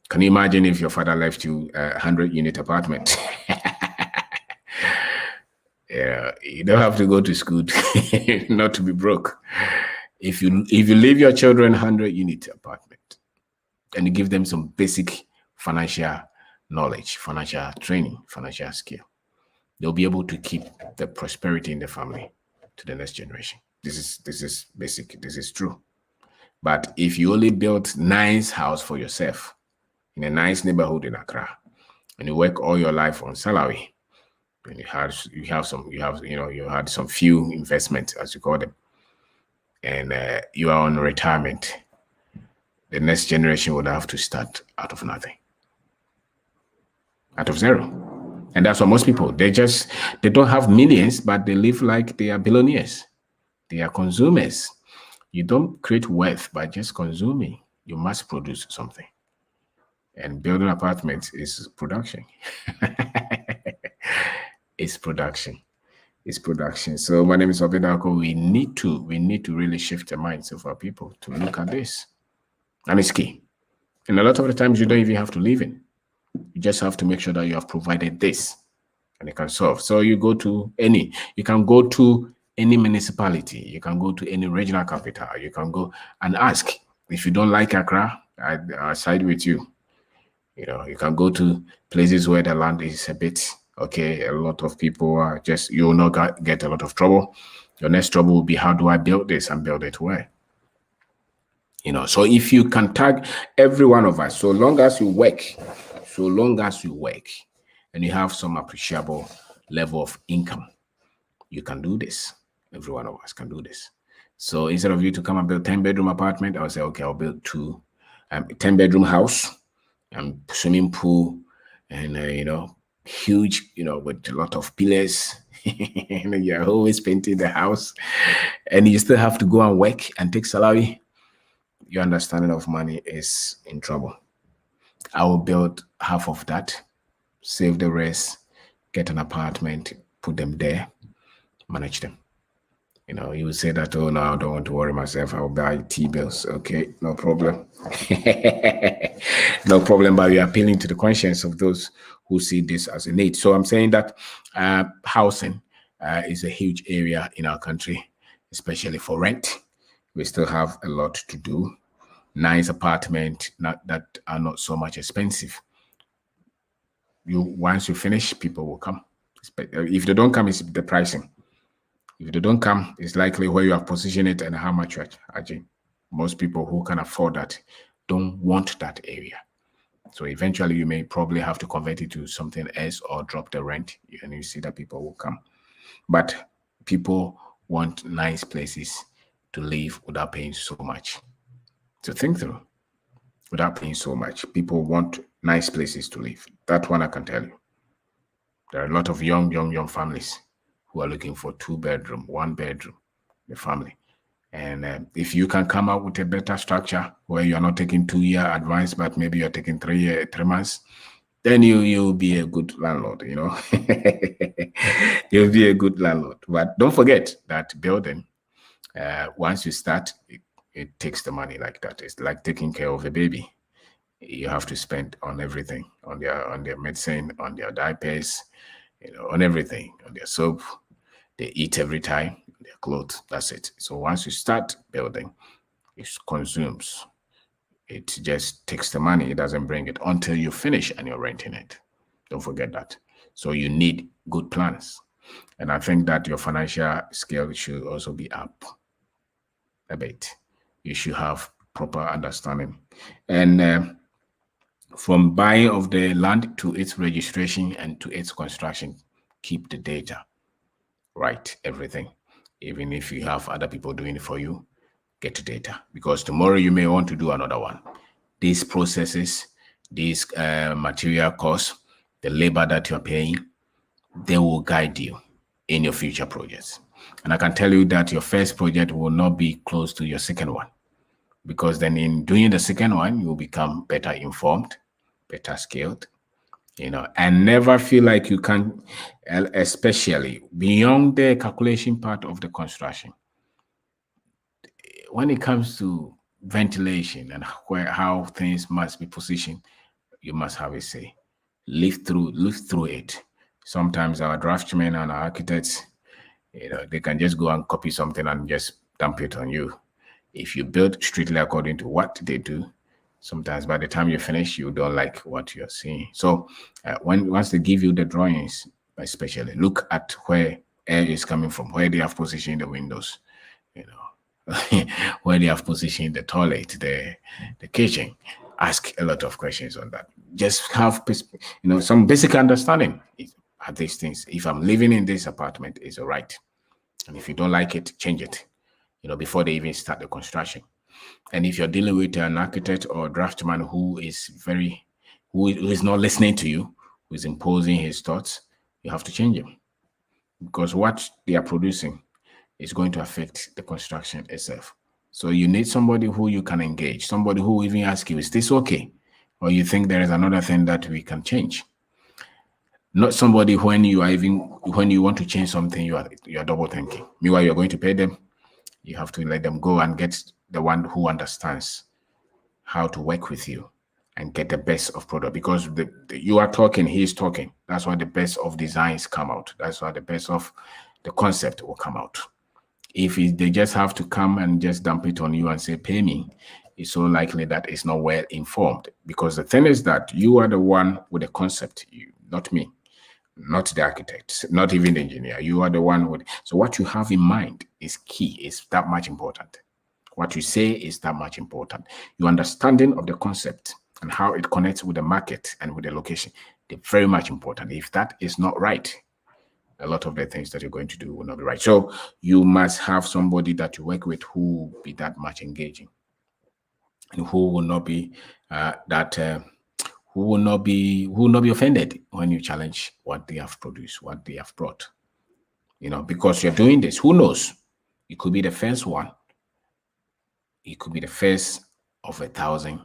Can you imagine if your father left you a 100-unit apartment? You don't have to go to school not to be broke. If you leave your children 100-unit apartment and you give them some basic financial knowledge, financial training, financial skill, they'll be able to keep the prosperity in the family to the next generation. This is basic. This is true. But if you only build nice house for yourself in a nice neighborhood in Accra, and you work all your life on salary, and you had some few investments, as you call them, and you are on retirement, the next generation would have to start out of nothing, out of zero. And that's what most people, they don't have millions, but they live like they are billionaires. They are consumers. You don't create wealth by just consuming. You must produce something. And building apartments is production. It's production. It's production. So my name is Kwabena Darko. We need to really shift the minds of our people to look at this. And it's key. And a lot of the times you don't even have to live in. You just have to make sure that you have provided this, and it can solve. So you can go to any municipality, you can go to any regional capital, you can go and ask. If you don't like Accra, I side with you. You can go to places where the land is a bit okay. A lot of people are you will not get a lot of trouble. Your next trouble will be, how do I build this and build it where? So if you can tag every one of us, so long as you work, and you have some appreciable level of income, you can do this. Every one of us can do this. So instead of you to come and build 10-bedroom apartment, I'll say, okay, I'll build 10-bedroom house and swimming pool and, huge, with a lot of pillars. And you're always painting the house and you still have to go and work and take salary. Your understanding of money is in trouble. I will build half of that, save the rest, get an apartment, put them there, manage them. You would say that, oh, no, I don't want to worry myself. I'll buy T-bills. Okay, no problem. No problem, but we are appealing to the conscience of those who see this as a need. So I'm saying that housing is a huge area in our country, especially for rent. We still have a lot to do. Nice apartment that are not so much expensive. Once you finish, people will come. If they don't come, it's the pricing. If they don't come, it's likely where you have positioned it and how much you're charging. Most people who can afford that don't want that area. So eventually you may probably have to convert it to something else or drop the rent, and you see that people will come. But people want nice places to live without paying so much. So think through, without paying so much. People want nice places to live. That one I can tell you. There are a lot of young families who are looking for 2-bedroom, 1-bedroom, the family. And if you can come up with a better structure where you're not taking 2-year advance, but maybe you're taking 3 months, then you'll be a good landlord, you know. You'll be a good landlord. But don't forget that building, once you start, it takes the money like that. It's like taking care of a baby. You have to spend on everything, on their medicine, on their diapers, you know, on everything, on their soap. They eat every time, their clothes. That's it. So once you start building, it consumes. It just takes the money. It doesn't bring it until you finish and you're renting it. Don't forget that. So you need good plans. And I think that your financial scale should also be up a bit. You should have proper understanding. And from buying of the land to its registration and to its construction, keep the data right, everything. Even if you have other people doing it for you, get the data, because tomorrow you may want to do another one. These processes, these material costs, the labor that you're paying, they will guide you in your future projects. And I can tell you that your first project will not be close to your second one, because then in doing the second one, you'll become better informed, better skilled, you know, and never feel like you can, especially beyond the calculation part of the construction. When it comes to ventilation and how things must be positioned, you must have a say. Live through it. Sometimes our draftsmen and our architects, you know, they can just go and copy something and just dump it on you. If you build strictly according to what they do, sometimes by the time you finish, you don't like what you're seeing. So once they give you the drawings, especially look at where air is coming from, where they have positioned the windows, you know, where they have positioned the toilet, the kitchen. Ask a lot of questions on that. Just have, you know, some basic understanding of these things. If I'm living in this apartment, it's all right. And if you don't like it, change it, you know, before they even start the construction. And if you're dealing with an architect or draftsman who is not listening to you, who is imposing his thoughts, you have to change him, because what they are producing is going to affect the construction itself. So you need somebody who you can engage, somebody who will even ask you, is this okay? Or you think there is another thing that we can change? Not somebody when you want to change something, you are double thinking. Meanwhile, you're going to pay them. You have to let them go and get the one who understands how to work with you and get the best of product, because you are talking, he's talking. That's why the best of designs come out. That's why the best of the concept will come out. If they just have to come and just dump it on you and say, pay me, it's so likely that it's not well informed. Because the thing is that you are the one with the concept, not me, not the architect, not even the engineer. You are the one with. So what you have in mind is key, is that much important. What you say is that much important. Your understanding of the concept and how it connects with the market and with the location, they're very much important. If that is not right, a lot of the things that you're going to do will not be right. So you must have somebody that you work with who will be that much engaging, and who will not be who will not be offended when you challenge what they have produced, what they have brought. You know, because you're doing this, who knows? It could be the first one. It could be the first of 1,000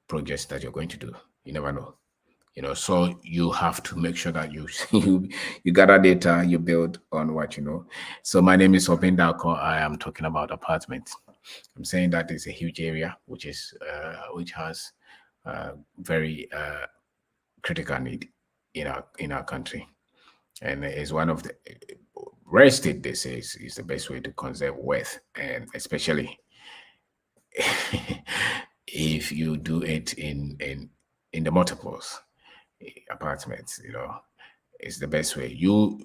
projects that you're going to do. You never know. You know, so you have to make sure that you you gather data, you build on what you know. So my name is Obeng Darko. I am talking about apartments. I'm saying that it's a huge area which has very critical need in our country, and is one of the real estate, they say, is the best way to conserve wealth, and especially if you do it in the multiples apartments, you know, it's the best way. You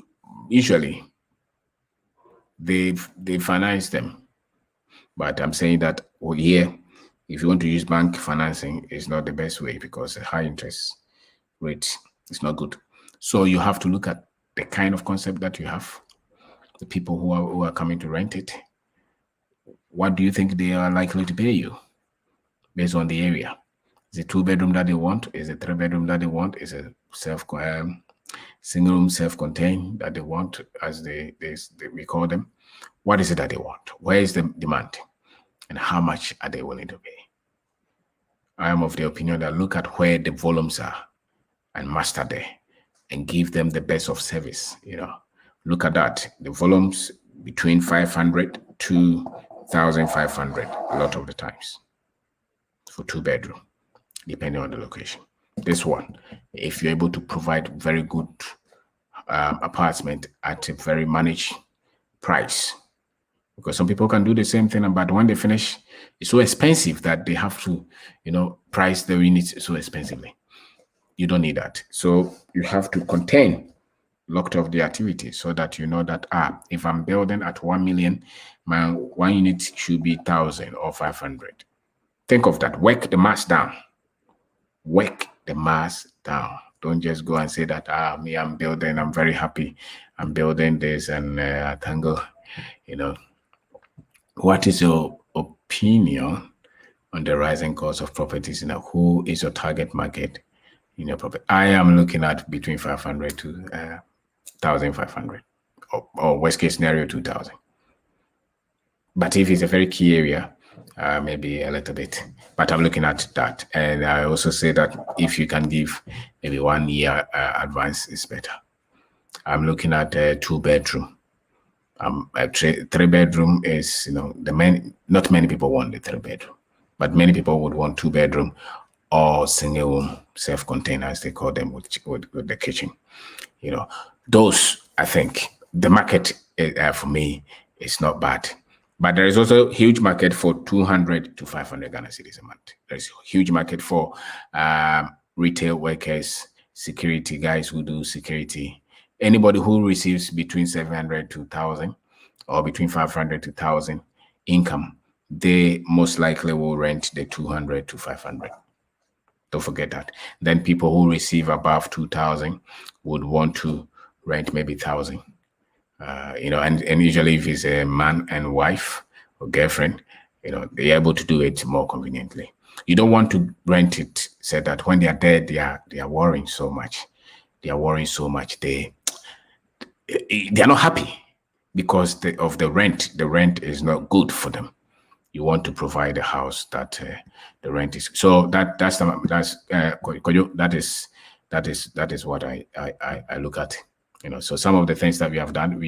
usually they finance them, but I'm saying that here, if you want to use bank financing, it's not the best way, because a high interest rate is not good. So you have to look at the kind of concept that you have, the people who are coming to rent it. What do you think they are likely to pay you based on the area? Is it 2-bedroom that they want? Is it 3-bedroom that they want? Is it single room self-contained that they want, as we call them? What is it that they want? Where is the demand? And how much are they willing to pay? I am of the opinion that look at where the volumes are and master there and give them the best of service. Look at that. The volumes between 500 to 1,500 a lot of the times for 2-bedroom, depending on the location. This one, if you're able to provide very good apartment at a very managed price, because some people can do the same thing, but when they finish, it's so expensive that they have to, price the units so expensively. You don't need that. So you have to contain locked off the activity so that you know that, if I'm building at 1 million, my one unit should be 1,000 or 500. Think of that. Work the mass down. Work the mass down. Don't just go and say that, me, I'm building, I'm very happy. I'm building this and tango, What is your opinion on the rising cost of properties? Who is your target market in your property? I am looking at between 500 to 1,500, or worst case scenario 2,000. But if it's a very key area, maybe a little bit. But I'm looking at that, and I also say that if you can give maybe 1 year advance, is better. I'm looking at a 2-bedroom. A 3-bedroom is, not many people want the 3-bedroom, but many people would want 2-bedroom or single room, self-contained, as they call them, with the kitchen. Those, I think, the market for me is not bad. But there is also a huge market for 200 to 500 Ghana cedis a month. There's a huge market for retail workers, security guys who do security. Anybody who receives between 700 to 1,000 or between 500 to 1,000 income, they most likely will rent the 200 to 500. Don't forget that. Then people who receive above 2,000 would want to rent maybe 1,000. And usually if it's a man and wife or girlfriend, they're able to do it more conveniently. You don't want to rent it, so that when they are dead, they are worrying so much. They are worrying so much. They are not happy because of the rent. The rent is not good for them. You want to provide a house that the rent is. So that is what I look at. So some of the things that we have done,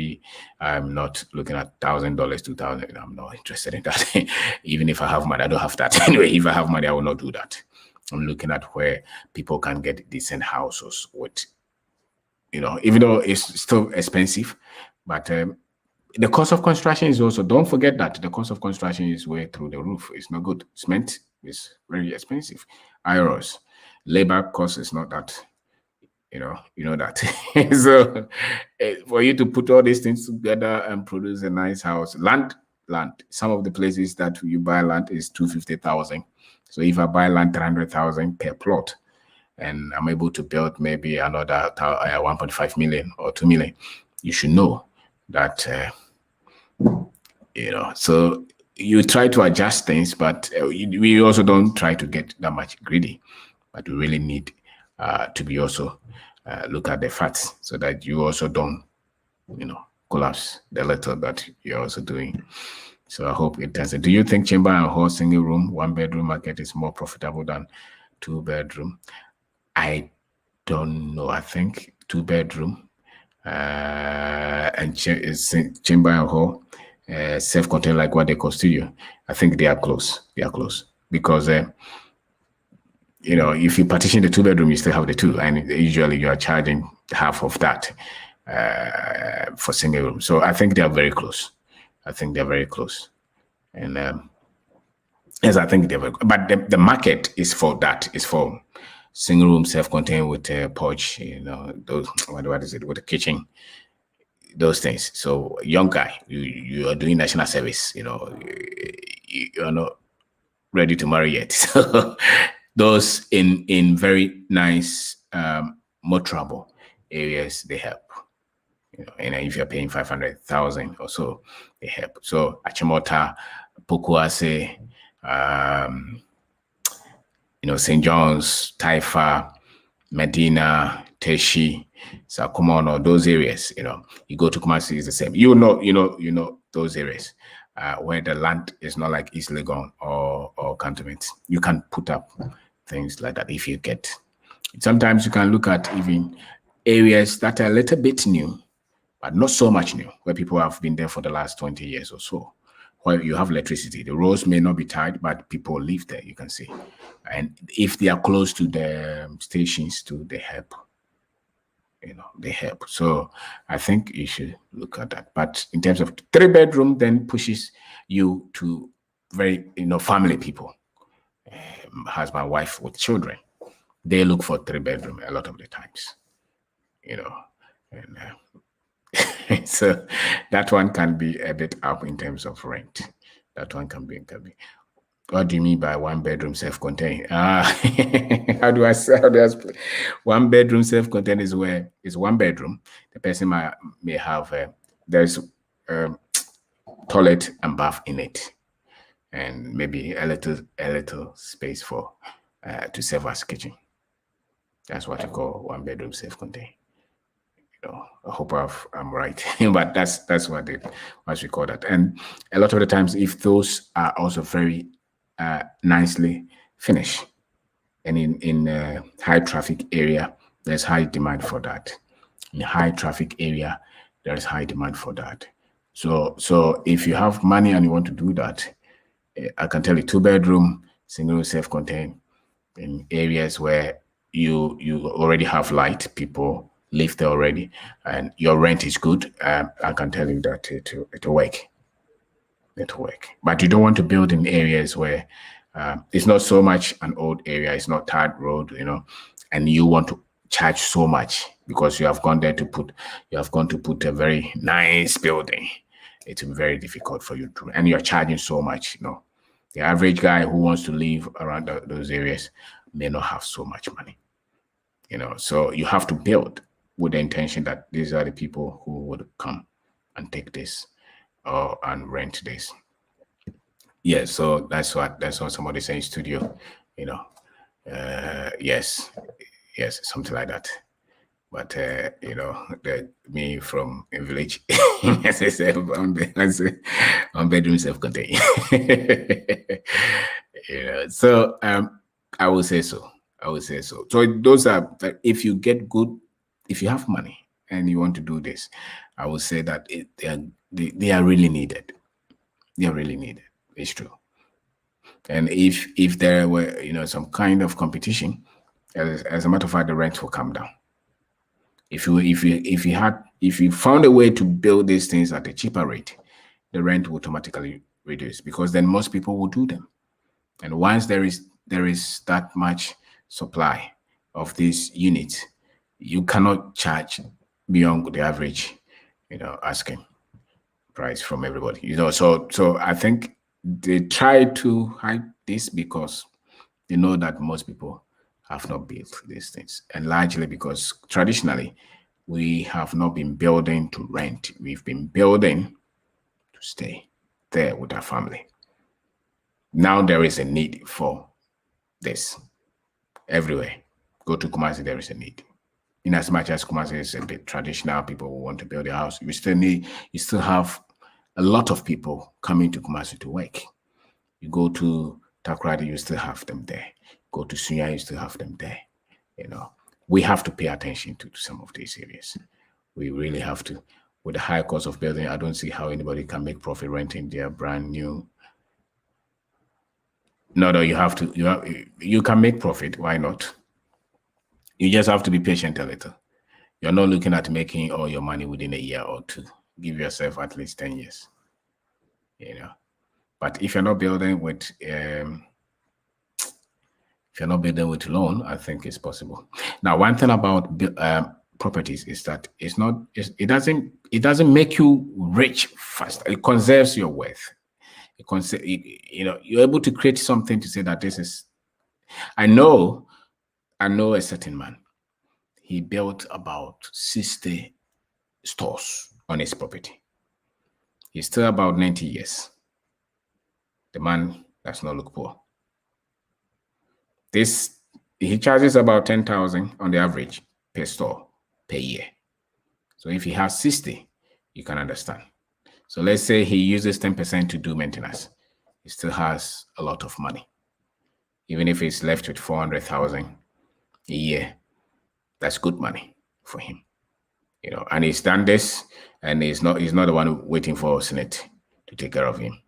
I'm not looking at $1,000, 2,000. I'm not interested in that. Even if I have money, I don't have that. Anyway, if I have money, I will not do that. I'm looking at where people can get decent houses with, even though it's still expensive, but the cost of construction is also, don't forget that the cost of construction is way through the roof. It's not good. Cement is very expensive. Iros, labor cost is not that. You know that. So for you to put all these things together and produce a nice house, land, some of the places that you buy land is 250,000. So if I buy land 300,000 per plot, and I'm able to build maybe another 1.5 million or 2 million, you should know that, so you try to adjust things, but we also don't try to get that much greedy, but we really need to be also look at the facts so that you also don't, collapse the little that you're also doing. So I hope it doesn't. Do you think chamber and hall single room, 1-bedroom market is more profitable than 2-bedroom? I don't know. I think 2-bedroom and chamber and hall, self-contained like what they call studio, I think they are close. They are close because if you partition the 2-bedroom, you still have the 2, and usually you are charging half of that for single room. So I think they are very close. And yes, I think they're very good. But the market is for that. It's for single room, self-contained with a porch, those, what is it, with a kitchen, those things. So young guy, you are doing national service, you're not ready to marry yet. So those in very nice, more trouble areas, they help. And if you're paying 500,000 or so, they help. So Achimota, Pokuase, St. John's, Taifa, Medina, Teshi, Sakumono, those areas, you go to Kumasi, is the same. those areas where the land is not like East Legon or cantonment. You can put up things like that if you get. Sometimes you can look at even areas that are a little bit new, but not so much new, where people have been there for the last 20 years or so, where you have electricity. The roads may not be tight, but people live there, you can see. And if they are close to the stations too, they help. They help. So I think you should look at that. But in terms of 3-bedroom, then pushes you to very, family people, husband, wife with children. They look for 3-bedroom a lot of the times, and so that one can be a bit up in terms of rent. That one can be. What do you mean by 1-bedroom self-contained? How do I say? 1-bedroom self-contained is where it's 1 bedroom. The person may have there's toilet and bath in it, and maybe a little space for to serve as kitchen. That's what you call 1-bedroom self-contained. I hope I'm right, but that's what we call that. And a lot of the times, if those are also very nicely finished, and in high traffic area, there's high demand for that. In high traffic area, there's high demand for that. So if you have money and you want to do that, I can tell you 2-bedroom, single self-contained in areas where you already have light, people live there already, and your rent is good. I can tell you that it'll work. It'll work. But you don't want to build in areas where it's not so much an old area, it's not tarred road, and you want to charge so much because you have gone there to put a very nice building. It's very difficult for you to, and you're charging so much. The average guy who wants to live around those areas may not have so much money. So you have to build with the intention that these are the people who would come and take this and rent this. Yeah, so that's what somebody saying studio, yes, something like that. But me from a village, as I said, 1-bedroom self-contained. So I would say so. So those are, if you have money and you want to do this, I would say that they are really needed. They are really needed. It's true. And if there were some kind of competition, as a matter of fact, the rent will come down. If you found a way to build these things at a cheaper rate, the rent will automatically reduce, because then most people will do them. And once there is that much supply of these units, you cannot charge beyond the average, asking price from everybody. So I think they try to hide this because they know that most people have not built these things, and largely because traditionally we have not been building to rent. We've been building to stay there with our family. Now there is a need for this everywhere. Go to Kumasi, there is a need. In as much as Kumasi is a bit traditional, people who want to build a house, you still have a lot of people coming to Kumasi to work. You go to Takoradi, you still have them there. Go to Sunya, you still have them there. We have to pay attention to some of these areas. We really have to. With the high cost of building, I don't see how anybody can make profit renting their brand new. No, you have to. You can make profit. Why not? You just have to be patient a little. You're not looking at making all your money within a year or two. Give yourself at least 10 years. But if you're not building with loan, I think it's possible. Now, one thing about properties is that it doesn't make you rich fast. It conserves your wealth. You're able to create something to say that this is. I know a certain man. He built about 60 stores on his property. He's still about 90 years. The man does not look poor. He charges about 10,000 on the average per store per year. So if he has 60, you can understand. So let's say he uses 10% to do maintenance. He still has a lot of money. Even if he's left with 400,000 a year, that's good money for him. And he's done this, and he's not the one waiting for Senate to take care of him.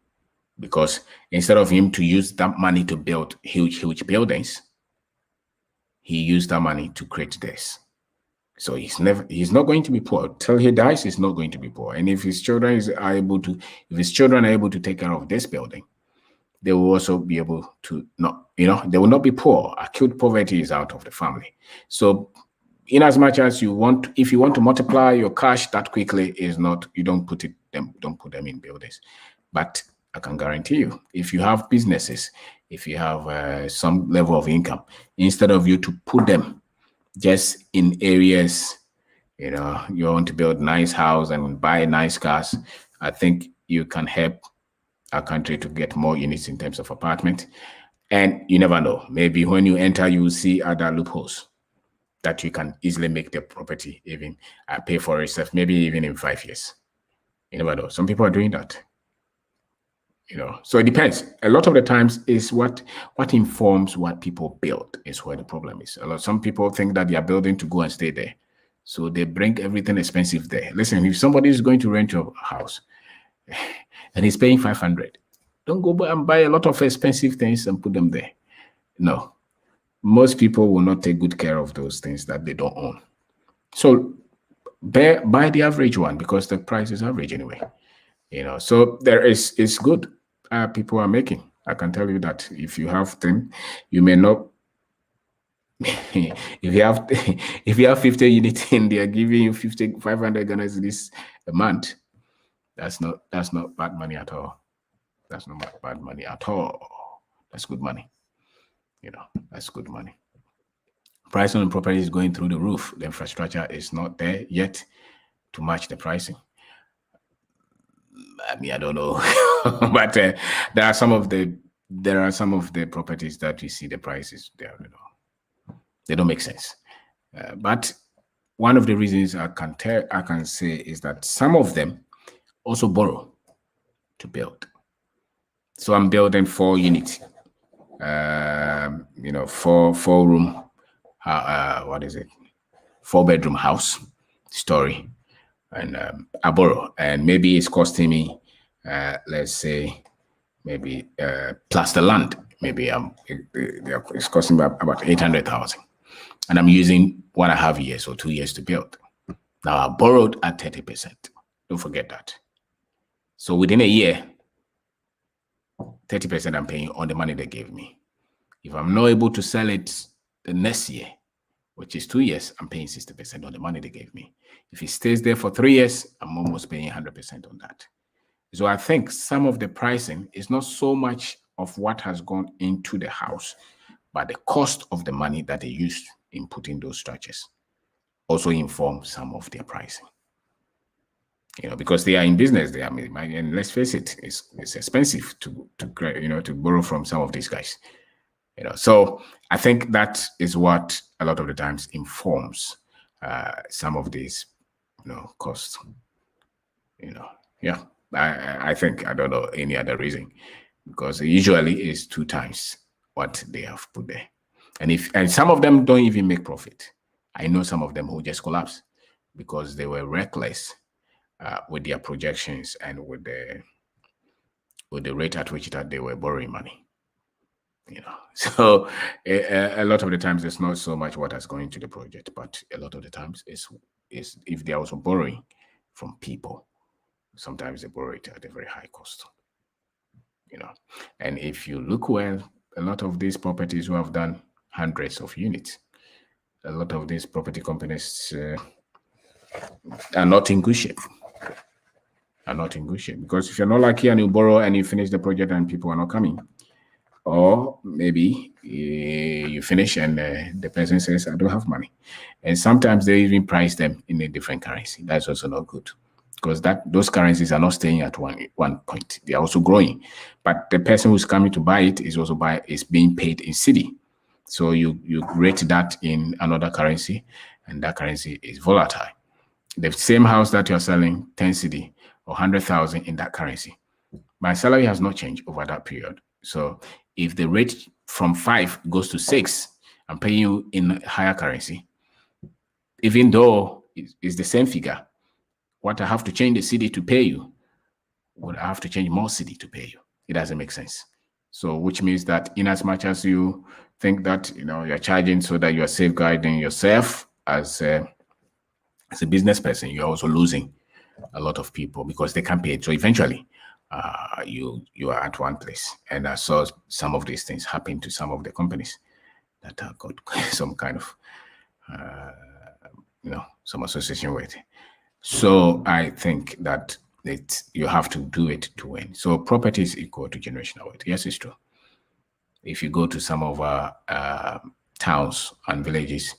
Because instead of him to use that money to build huge buildings, he used that money to create this. So he's not going to be poor. Till he dies, he's not going to be poor. And if his children are able to take care of this building, they will also be able to they will not be poor. Acute poverty is out of the family. So in as much as if you want to multiply your cash that quickly, you don't put them in buildings. But I can guarantee you, if you have businesses, if you have some level of income, instead of you to put them just in areas, you want to build nice house and buy nice cars, I think you can help our country to get more units in terms of apartment. And you never know, maybe when you enter, you will see other loopholes that you can easily make the property even pay for itself, maybe even in 5 years. You never know. Some people are doing that. So it depends. A lot of the times is what informs what people build is where the problem is. Some people think that they are building to go and stay there. So they bring everything expensive there. Listen, if somebody is going to rent your house and he's paying 500, don't go and buy a lot of expensive things and put them there. No. Most people will not take good care of those things that they don't own. So buy the average one, because the price is average anyway. So it's good. People are making. I can tell you that if you have them, you may not. if you have 50 units and they are giving you 500 Ghana cedis a month, that's not bad money at all. That's not bad money at all. That's good money. That's good money. Pricing on property is going through the roof. The infrastructure is not there yet to match the pricing. I mean, I don't know, but there are some of the properties that we see the prices there. They don't make sense. But one of the reasons I can say is that some of them also borrow to build. So I'm building 4 units, 4-room, 4-bedroom house, story. And I borrow, and maybe it's costing me, let's say, maybe plus the land, maybe it's costing me about 800,000, and I'm using 1.5 years or 2 years to build. Now I borrowed at 30%. Don't forget that. So within a year, 30% I'm paying on the money they gave me. If I'm not able to sell it the next year, which is 2 years, I'm paying 60% on the money they gave me. If it stays there for 3 years, I'm almost paying 100% on that. So I think some of the pricing is not so much of what has gone into the house, but the cost of the money that they used in putting those structures also inform some of their pricing. Because they are in business, and let's face it, it's expensive to borrow from some of these guys. So I think that is what a lot of the times informs some of these, costs. Yeah. I think I don't know any other reason, because usually it's 2 times what they have put there, and some of them don't even make profit. I know some of them who just collapse because they were reckless with their projections and with the rate at which that they were borrowing money. So a lot of the times it's not so much what has gone into the project, but a lot of the times is if they're also borrowing from people, sometimes they borrow it at a very high cost. And if you look well, a lot of these properties who have done hundreds of units, a lot of these property companies are not in good shape. Because if you're not lucky and you borrow and you finish the project and people are not coming, or maybe you finish and the person says, I don't have money. And sometimes they even price them in a different currency. That's also not good, because those currencies are not staying at one point. They are also growing. But the person who's coming to buy it is being paid in cedi. So you rate that in another currency, and that currency is volatile. The same house that you're selling 10 cedi or 100,000 in that currency. My salary has not changed over that period. So if the rate from 5 goes to 6, I'm paying you in higher currency. Even though it's the same figure, what I have to change the city to pay you, would I have to change more city to pay you? It doesn't make sense. So which means that in as much as you think that you're charging so that you're safeguarding yourself as a business person, you're also losing a lot of people because they can't pay it. So eventually you are at one place. And I saw some of these things happen to some of the companies that have got some kind of some association with. So I think that you have to do it to win. So property is equal to generational wealth. Yes, it's true. If you go to some of our towns and villages,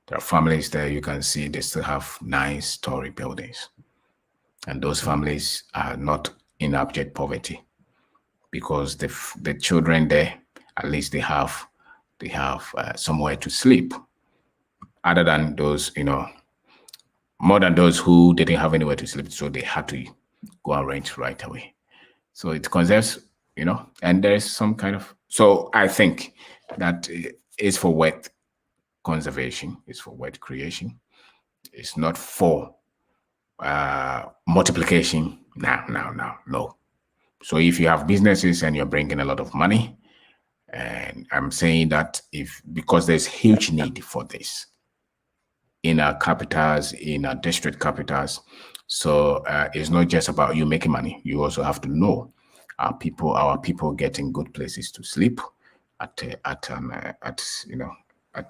there are families there, you can see they still have 9-story buildings. And those families are not in abject poverty because the children there, at least they have somewhere to sleep, other than those, more than those who didn't have anywhere to sleep, so they had to go and rent right away. So it conserves, and there is some kind of, so I think that it's for wealth conservation, it's for wealth creation. It's not for multiplication. No. So if you have businesses and you're bringing a lot of money, and I'm saying that because there's huge need for this in our capitals, in our district capitals. So it's not just about you making money. You also have to know our people getting good places to sleep at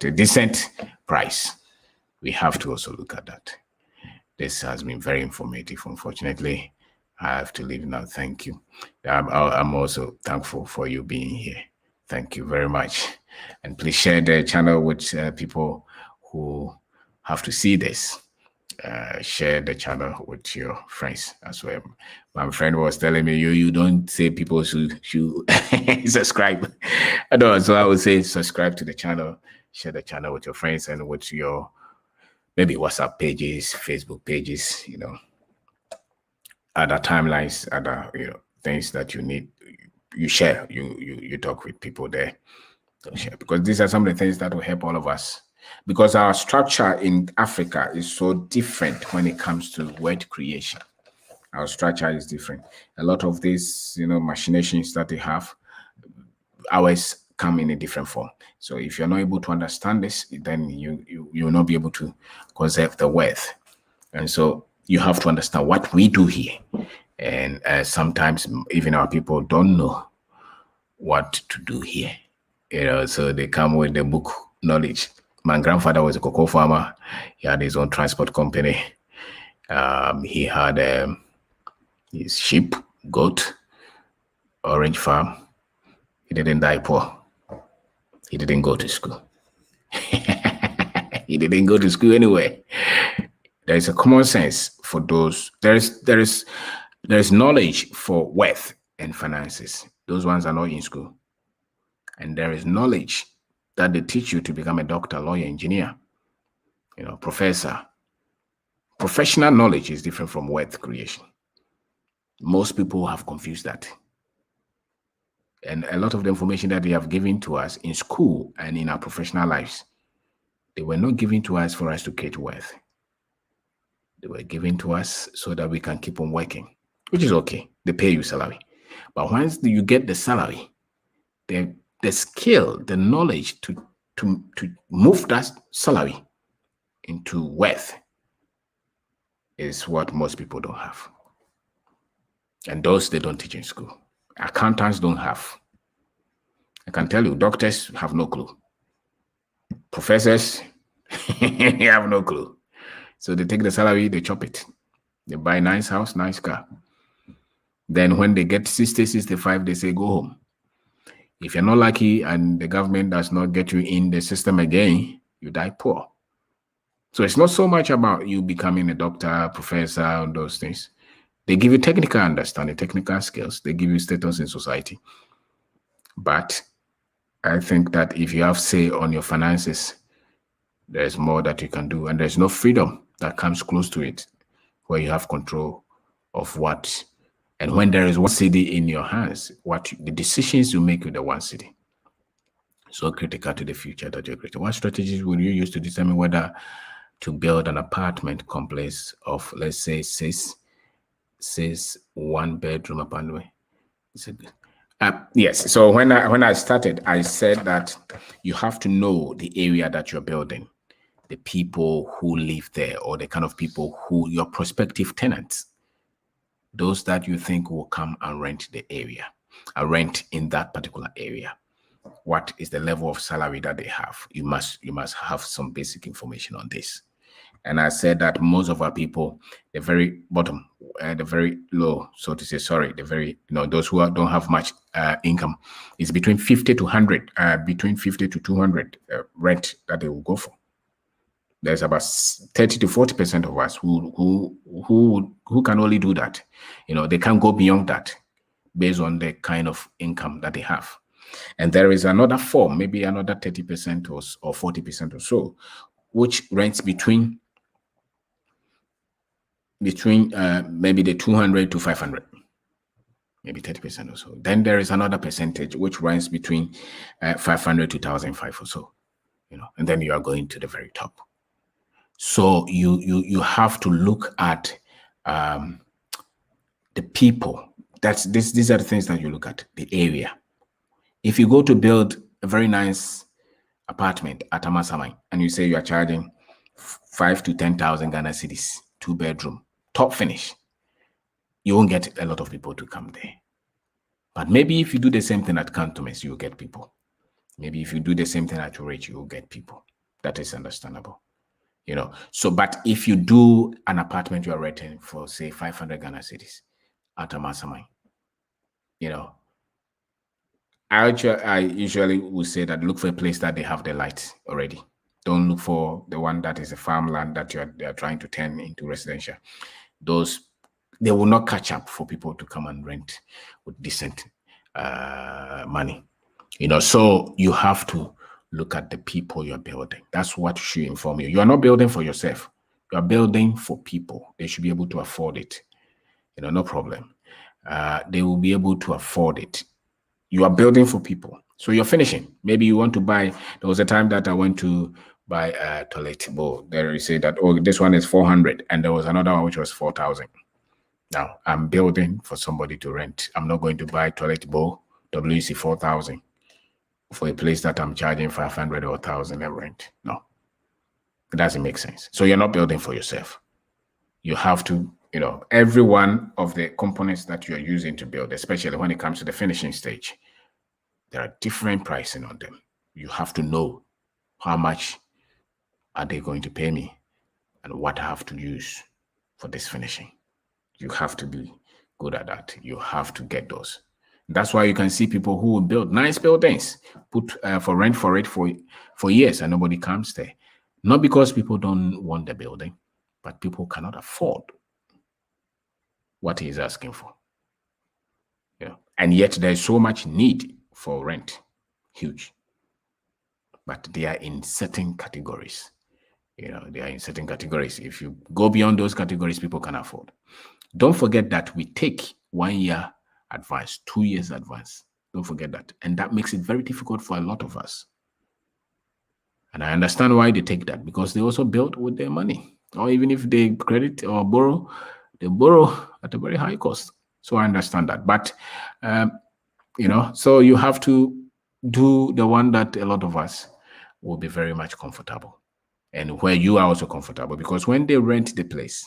a decent price. We have to also look at that. This has been very informative. Unfortunately, I have to leave now. Thank you. I'm also thankful for you being here. Thank you very much. And please share the channel with people who have to see this. Share the channel with your friends as well. My friend was telling me, you don't say people should subscribe. I know, so I would say subscribe to the channel, share the channel with your friends and with your maybe WhatsApp pages, Facebook pages, other timelines, other things that you need. You share, you talk with people there. Don't share, because these are some of the things that will help all of us. Because our structure in Africa is so different when it comes to wealth creation. Our structure is different. A lot of these, machinations that they have always come in a different form. So if you're not able to understand this, then you will not be able to conserve the wealth. And so you have to understand what we do here. And sometimes even our people don't know what to do here. So they come with the book knowledge. My grandfather was a cocoa farmer. He had his own transport company. He had his sheep, goat, orange farm. He didn't die poor. He didn't go to school. He didn't go to school anyway. There is a common sense for those. There is knowledge for wealth and finances. Those ones are not in school. And there is knowledge that they teach you to become a doctor, lawyer, engineer, professor. Professional knowledge is different from wealth creation. Most people have confused that. And a lot of the information that they have given to us in school and in our professional lives, they were not given to us for us to create wealth. They were given to us so that we can keep on working, which is okay. They pay you salary. But once you get the salary, the skill, the knowledge to move that salary into wealth is what most people don't have. And those they don't teach in school. Accountants don't have. I can tell you, doctors have no clue. Professors have no clue. So they take the salary, they chop it. They buy a nice house, nice car. Then when they get 60, 65, they say, go home. If you're not lucky and the government does not get you in the system again, you die poor. So it's not so much about you becoming a doctor, professor, and those things. They give you technical understanding, technical skills. They give you status in society. But I think that if you have say on your finances, there's more that you can do. And there's no freedom that comes close to it, where you have control of what, and when there is one city in your hands, what the decisions you make with the one city so critical to the future that you're creating. What strategies will you use to determine whether to build an apartment complex of, let's say, six one-bedroom apartment? Yes. So when I started, I said that you have to know the area that you're building, the people who live there, or the kind of people who your prospective tenants, those that you think will come and rent the area, rent in that particular area. What is the level of salary that they have? You must have some basic information on this. And I said that most of our people, the very bottom, the very low, so to say, sorry, the very, those who don't have much income, is between 50 to 100, between 50 to 200 rent that they will go for. There's about 30 to 40% of us who can only do that. They can't go beyond that based on the kind of income that they have. And there is another form, maybe another 30% or 40% or so, which rents between maybe the 200 to 500, maybe 30% or so. Then there is another percentage which runs between 500 to 1,005 or so, and then you are going to the very top. So you have to look at the people. These are the things that you look at, the area. If you go to build a very nice apartment at Amasamai and you say you are charging 5 to 10,000 Ghana cedis, 2-bedroom, top finish, you won't get a lot of people to come there. But maybe if you do the same thing at Cantonments, you'll get people. Maybe if you do the same thing at Urech, you'll get people. That is understandable. So, but if you do an apartment you are renting for, say, 500 Ghana cedis at Amasamai, I usually would say that look for a place that they have the lights already. Don't look for the one that is a farmland that they are trying to turn into residential. Those, they will not catch up for people to come and rent with decent money. So you have to look at the people you're building. That's what should inform you. You are not building for yourself. You are building for people. They should be able to afford it. No problem. They will be able to afford it. You are building for people. So you're finishing. Maybe you want to buy. There was a time that I went to buy a toilet bowl. There you say that, oh, this one is 400. And there was another one which was 4,000. Now I'm building for somebody to rent. I'm not going to buy toilet bowl, WC 4,000 for a place that I'm charging 500 or 1,000 a rent. No, it doesn't make sense. So you're not building for yourself. You have to, every one of the components that you're using to build, especially when it comes to the finishing stage, there are different pricing on them. You have to know how much are they going to pay me and what I have to use for this finishing. You have to be good at that. You have to get those. That's why you can see people who will build nice buildings, put for rent for it for years, and nobody comes there. Not because people don't want the building, but people cannot afford what he is asking for. And yet there is so much need for rent, huge. But they are in certain categories. They are in certain categories. If you go beyond those categories, people can afford. Don't forget that we take 1 year advance, 2 years advance. Don't forget that. And that makes it very difficult for a lot of us. And I understand why they take that, because they also build with their money. Or even if they credit or borrow, they borrow at a very high cost. So I understand that. But, so you have to do the one that a lot of us will be very much comfortable, and where you are also comfortable, because when they rent the place,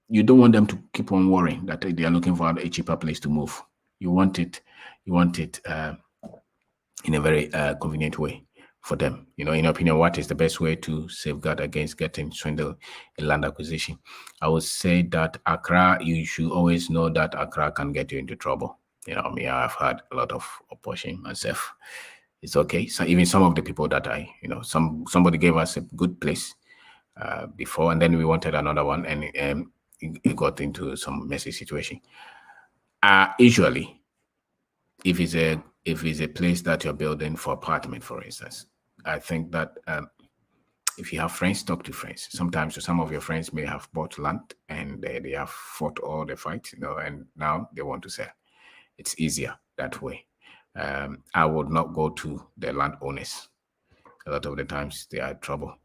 you don't want them to keep on worrying that they are looking for a cheaper place to move. You want it in a very convenient way for them. In your opinion, what is the best way to safeguard against getting swindled in land acquisition? I would say that Accra, you should always know that Accra can get you into trouble. I've had a lot of opposition myself. It's okay. So even some of the people that somebody gave us a good place before, and then we wanted another one, and it got into some messy situation. Usually, if it's a place that you're building for apartment, for instance, I think that If you have friends, talk to friends. Sometimes some of your friends may have bought land and they have fought all the fights, and now they want to sell. It's easier that way. I would not go to the landowners. A lot of the times they are in trouble.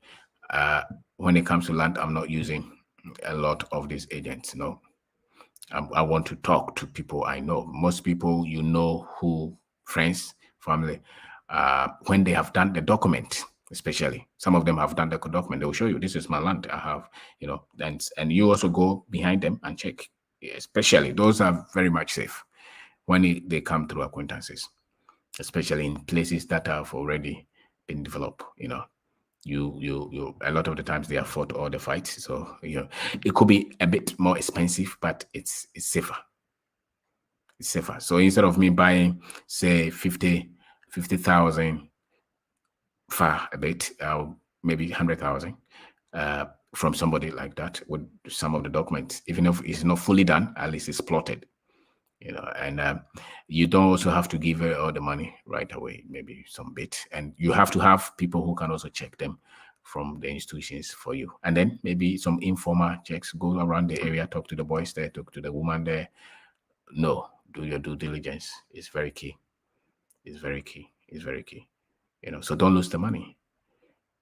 When it comes to land, I'm not using a lot of these agents. I want to talk to people I know. Most people, who friends, family, when they have done the document, especially some of them have done the document, they will show you, this is my land. I have, and you also go behind them and check. Especially those are very much safe when they come through acquaintances, especially in places that have already been developed. You a lot of the times they have fought all the fights, so it could be a bit more expensive, but it's safer. It's safer. So instead of me buying, say, 50,000 far a bit, maybe 100,000 from somebody like that with some of the documents, even if it's not fully done, at least it's plotted. And you don't also have to give her all the money right away, maybe some bit. And you have to have people who can also check them from the institutions for you. And then maybe some informal checks, go around the area, talk to the boys there, talk to the woman there. No, do your due diligence. It's very key. It's very key. It's very key. So don't lose the money.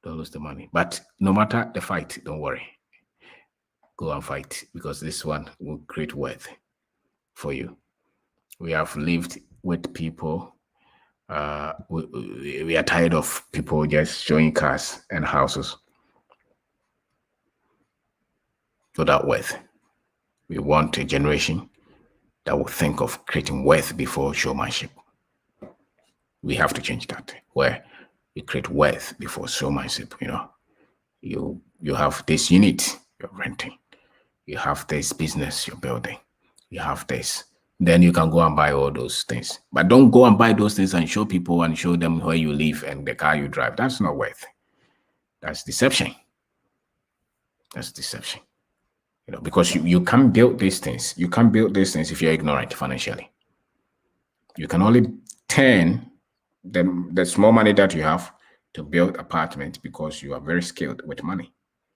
Don't lose the money. But no matter the fight, don't worry. Go and fight, because this one will create wealth for you. We have lived with people. We are tired of people just showing cars and houses without wealth. We want a generation that will think of creating wealth before showmanship. We have to change that, where we create wealth before showmanship. You have this unit you're renting. You have this business you're building. You have this. Then you can go and buy all those things. But don't go and buy those things and show people and show them where you live and the car you drive. That's not wealth. That's deception. That's deception. Because you can't build these things. You can't build these things if you're ignorant financially. You can only turn the small money that you have to build apartments because you are very skilled with money.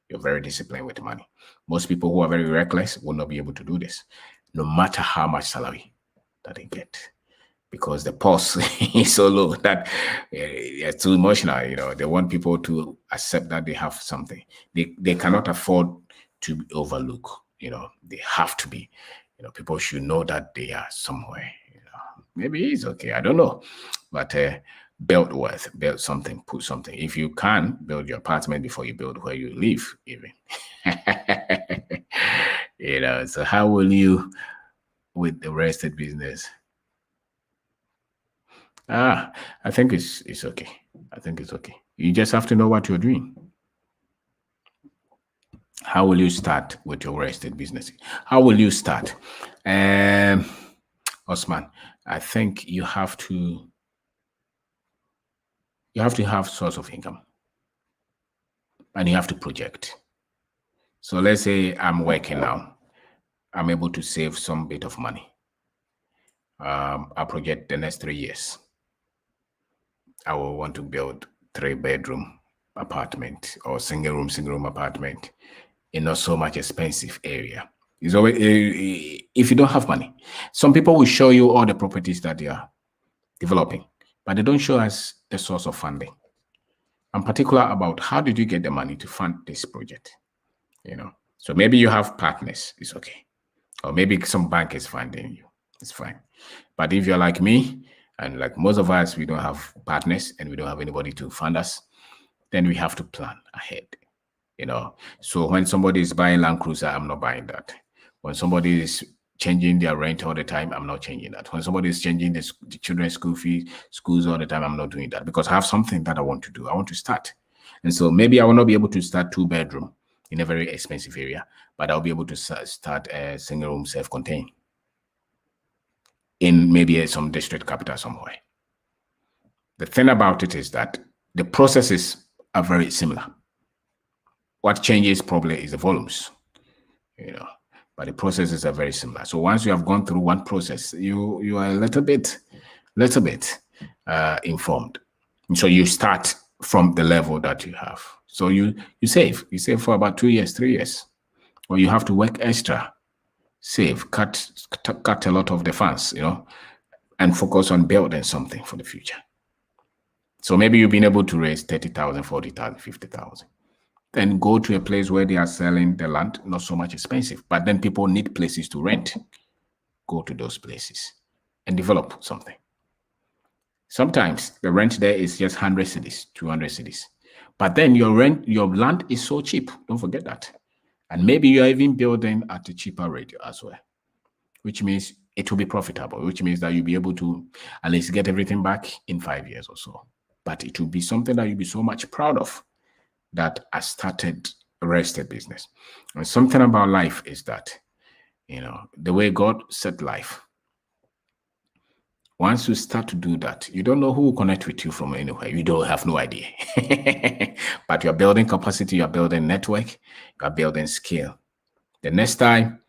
You're very disciplined with money. Most people who are very reckless will not be able to do this, no matter how much salary that they get, because the pulse is so low that it's too emotional. They want people to accept that they have something. They cannot afford to be overlooked. They have to be. People should know that they are somewhere. Maybe it's okay. I don't know, but build wealth, build something, put something. If you can, build your apartment before you build where you live, even. So how will you with the real estate business? I think it's okay. I think it's okay. You just have to know what you're doing. How will you start with your real estate business? How will you start? Osman, I think you have to have source of income, and you have to project. So let's say I'm working now. I'm able to save some bit of money. I project the next 3 years. I will want to build 3-bedroom apartment or single room apartment in not so much expensive area. It's always, if you don't have money, some people will show you all the properties that they are developing, but they don't show us the source of funding. I'm particular about how did you get the money to fund this project? So maybe you have partners, it's okay. Or maybe some bank is funding you, it's fine. But if you're like me, and like most of us, we don't have partners and we don't have anybody to fund us, then we have to plan ahead. So when somebody is buying Land Cruiser, I'm not buying that. When somebody is changing their rent all the time, I'm not changing that. When somebody is changing the children's schools all the time, I'm not doing that, because I have something that I want to do. I want to start. And so maybe I will not be able to start 2-bedroom in a very expensive area, but I'll be able to start a single room self-contained in maybe some district capital somewhere. The thing about it is that the processes are very similar. What changes probably is the volumes, but the processes are very similar. So once you have gone through one process, you are a little bit informed. And so you start from the level that you have. So you save for about 2 years, 3 years, or you have to work extra, save, cut a lot of the funds, and focus on building something for the future. So maybe you've been able to raise 30,000, 40,000, 50,000. Then go to a place where they are selling the land, not so much expensive, but then people need places to rent. Go to those places and develop something. Sometimes the rent there is just 100 cedis, 200 cedis. But then your land is so cheap. Don't forget that. And maybe you're even building at a cheaper rate as well, which means it will be profitable, which means that you'll be able to at least get everything back in 5 years or so. But it will be something that you'll be so much proud of, that I started a real estate business. And something about life is that, the way God set life, once you start to do that, you don't know who will connect with you from anywhere. You don't have no idea. But you're building capacity, you're building network, you're building skill. The next time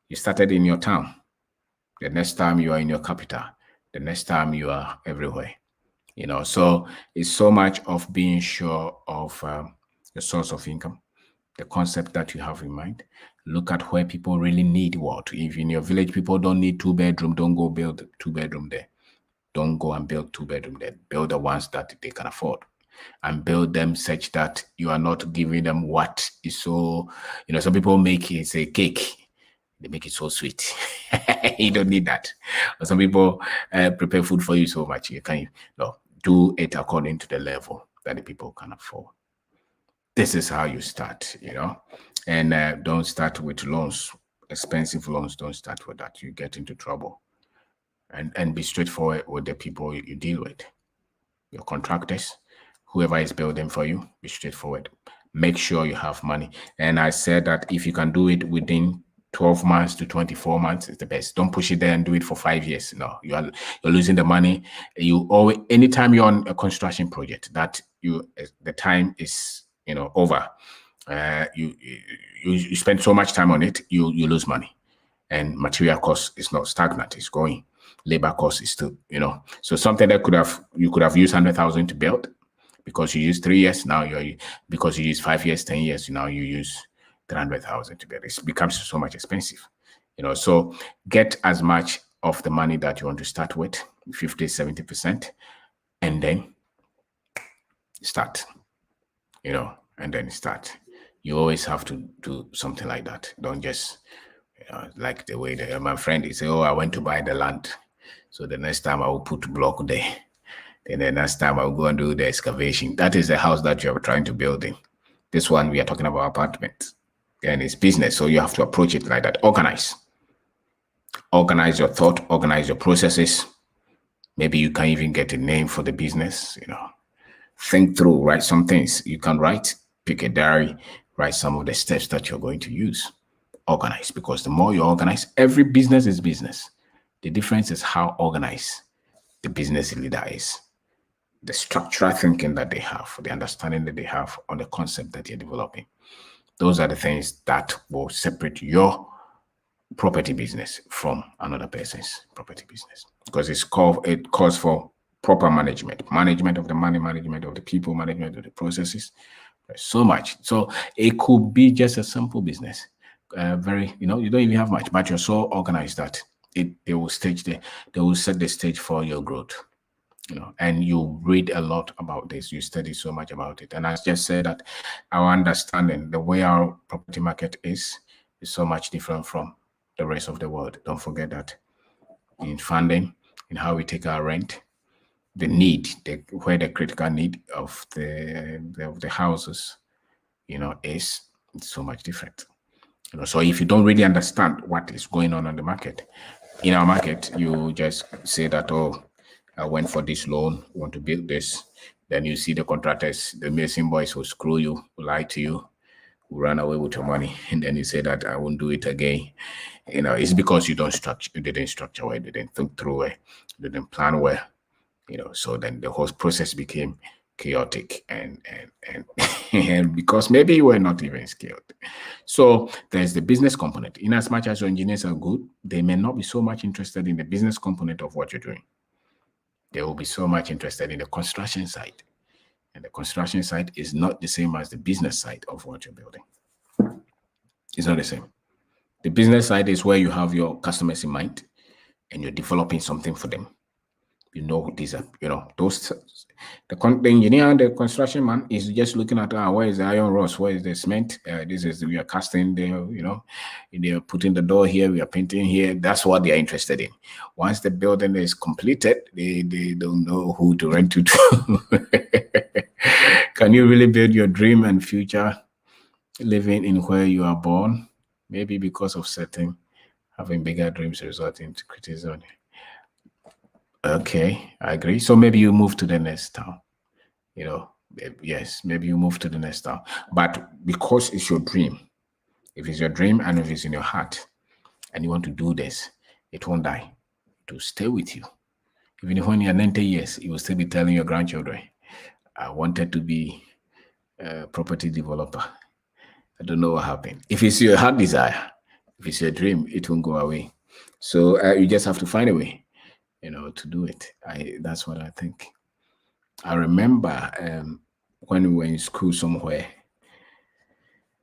you started in your town, the next time you are in your capital, the next time you are everywhere. So it's so much of being sure of the source of income, the concept that you have in mind. Look at where people really need what. If in your village people don't need 2-bedroom, don't go build 2-bedroom there. Don't go and build 2-bedroom there. Build the ones that they can afford, and build them such that you are not giving them what is so, some people make it a cake. They make it so sweet. You don't need that. Or some people prepare food for you so much. You can't, do it according to the level that the people can afford. This is how you start, and don't start with loans, expensive loans. Don't start with that. You get into trouble. And be straightforward with the people you deal with, your contractors, whoever is building for you. Be straightforward. Make sure you have money. And I said that if you can do it within 12 months to 24 months, it's the best. Don't push it there and do it for 5 years. No, you're losing the money. You always, anytime you're on a construction project that the time is over, you spend so much time on it, you lose money. And material cost is not stagnant, it's going. Labor cost is still, so something that you could have used 100,000 to build, because you use 3 years, now because you use 5 years, 10 years, now you use 300,000 to build. It becomes so much expensive, so get as much of the money that you want to start with, 50, 70%, and then start, and then start. You always have to do something like that. Don't just, like the way my friend is, I went to buy the land, so the next time I will put block there. Then the next time I'll go and do the excavation. That is the house that you're trying to build in. This one, we are talking about apartment. And it's business, so you have to approach it like that. Organize your thought, organize your processes. Maybe you can even get a name for the business, Think through, write some things. You can write, pick a diary, write some of the steps that you're going to use. Organize, because the more you organize, every business is business. The difference is how organized the business leader is, the structural thinking that they have, the understanding that they have on the concept that you're developing. Those are the things that will separate your property business from another person's property business, because it calls for proper management of the money, management of the people, management of the processes. There's so much. So it could be just a simple business. You don't even have much, but you're so organized that they will set the stage for your growth. And you read a lot about this, you study so much about it. And I just said that our understanding, the way our property market is so much different from the rest of the world. Don't forget that in funding, in how we take our rent, the need, where the critical need of the houses, is so much different. So if you don't really understand what is going on the market, in our market, you just say that, I went for this loan, want to build this. Then you see the contractors, the mason boys who screw you, who lie to you, who run away with your money. And then you say that I won't do it again. It's because you didn't structure well, you didn't think through well, you didn't plan well. So then the whole process became chaotic and and because maybe you were not even skilled. So there's the business component. In as much as your engineers are good, they may not be so much interested in the business component of what you're doing. They will be so much interested in the construction side. And the construction side is not the same as the business side of what you're building. It's not the same. The business side is where you have your customers in mind and you're developing something for them. You know, these are, those, the engineer and the construction man is just looking at, where is the iron rods? Where is the cement? This is, we are casting there, they're putting the door here, we are painting here. That's what they are interested in. Once the building is completed, they don't know who to rent to. Can you really build your dream and future living in where you are born? Maybe because of certain having bigger dreams resulting to criticism. Okay, I agree. So maybe you move to the next town. Yes, maybe you move to the next town. But because it's your dream, if it's your dream and if it's in your heart and you want to do this, it won't die. It will stay with you. Even when you're 90 years, you will still be telling your grandchildren, I wanted to be a property developer. I don't know what happened. If it's your heart desire, if it's your dream, it won't go away. So you just have to find a way, to do it. That's what I think. I remember when we were in school somewhere,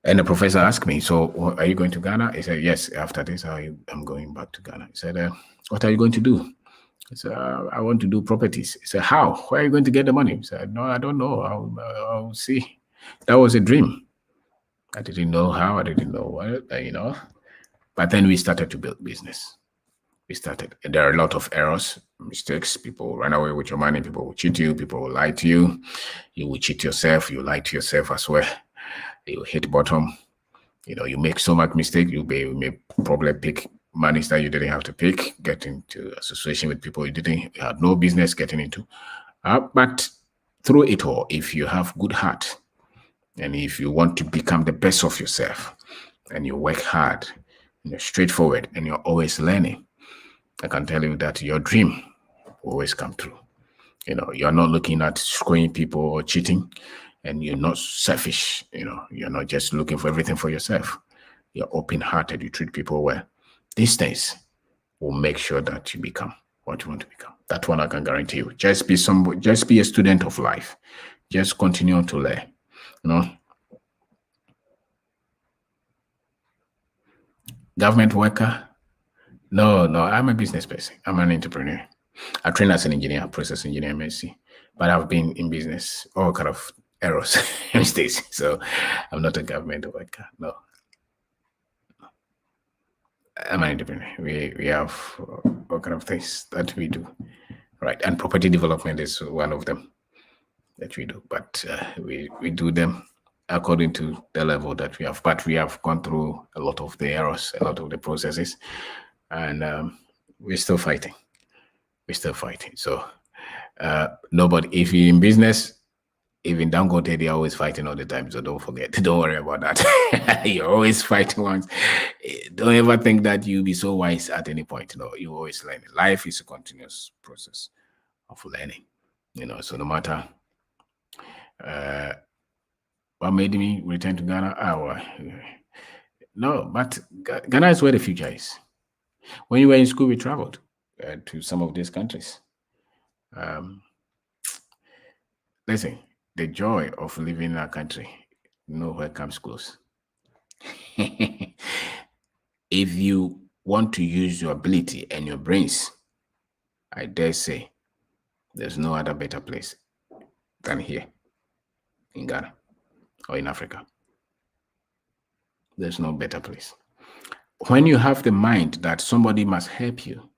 and the professor asked me, so are you going to Ghana? I said, yes, after this, I'm going back to Ghana. He said, what are you going to do? I said, I want to do properties. He said, how? Where are you going to get the money? He said, no, I don't know. I'll see. That was a dream. I didn't know how, I didn't know what, But then we started to build business. There are a lot of errors, mistakes. People run away with your money. People will cheat you. People will lie to you. You will cheat yourself. You lie to yourself as well. You hit bottom. You make so much mistake. You may probably pick money that you didn't have to pick, get into association with people you had no business getting into. But through it all, if you have good heart, and if you want to become the best of yourself, and you work hard, you're straightforward, and you're always learning, I can tell you that your dream will always come true. You're not looking at screwing people or cheating, and you're not selfish. You're not just looking for everything for yourself. You're open-hearted. You treat people well. These things will make sure that you become what you want to become. That one I can guarantee you. Just be a student of life. Just continue to learn. Government worker? No, I'm a business person. I'm an entrepreneur. I trained as an engineer, process engineer, MSc, but I've been in business, all kind of errors, mistakes. So I'm not a government worker. No. I'm an entrepreneur. We have all kind of things that we do. Right. And property development is one of them that we do. But we do them according to the level that we have. But we have gone through a lot of the errors, a lot of the processes, and we're still fighting. So nobody, if you're in business, even Dangote, they're always fighting all the time. So don't forget, don't worry about that. You're always fighting once. Don't ever think that you'll be so wise at any point. You're always learning. Life is a continuous process of learning. So no matter what made me return to Ghana, no, but Ghana is where the future is. When you were in school, we traveled to some of these countries. Listen, the joy of living in our country, nowhere comes close. If you want to use your ability and your brains, I dare say there's no other better place than here in Ghana or in Africa. There's no better place. When you have the mind that somebody must help you,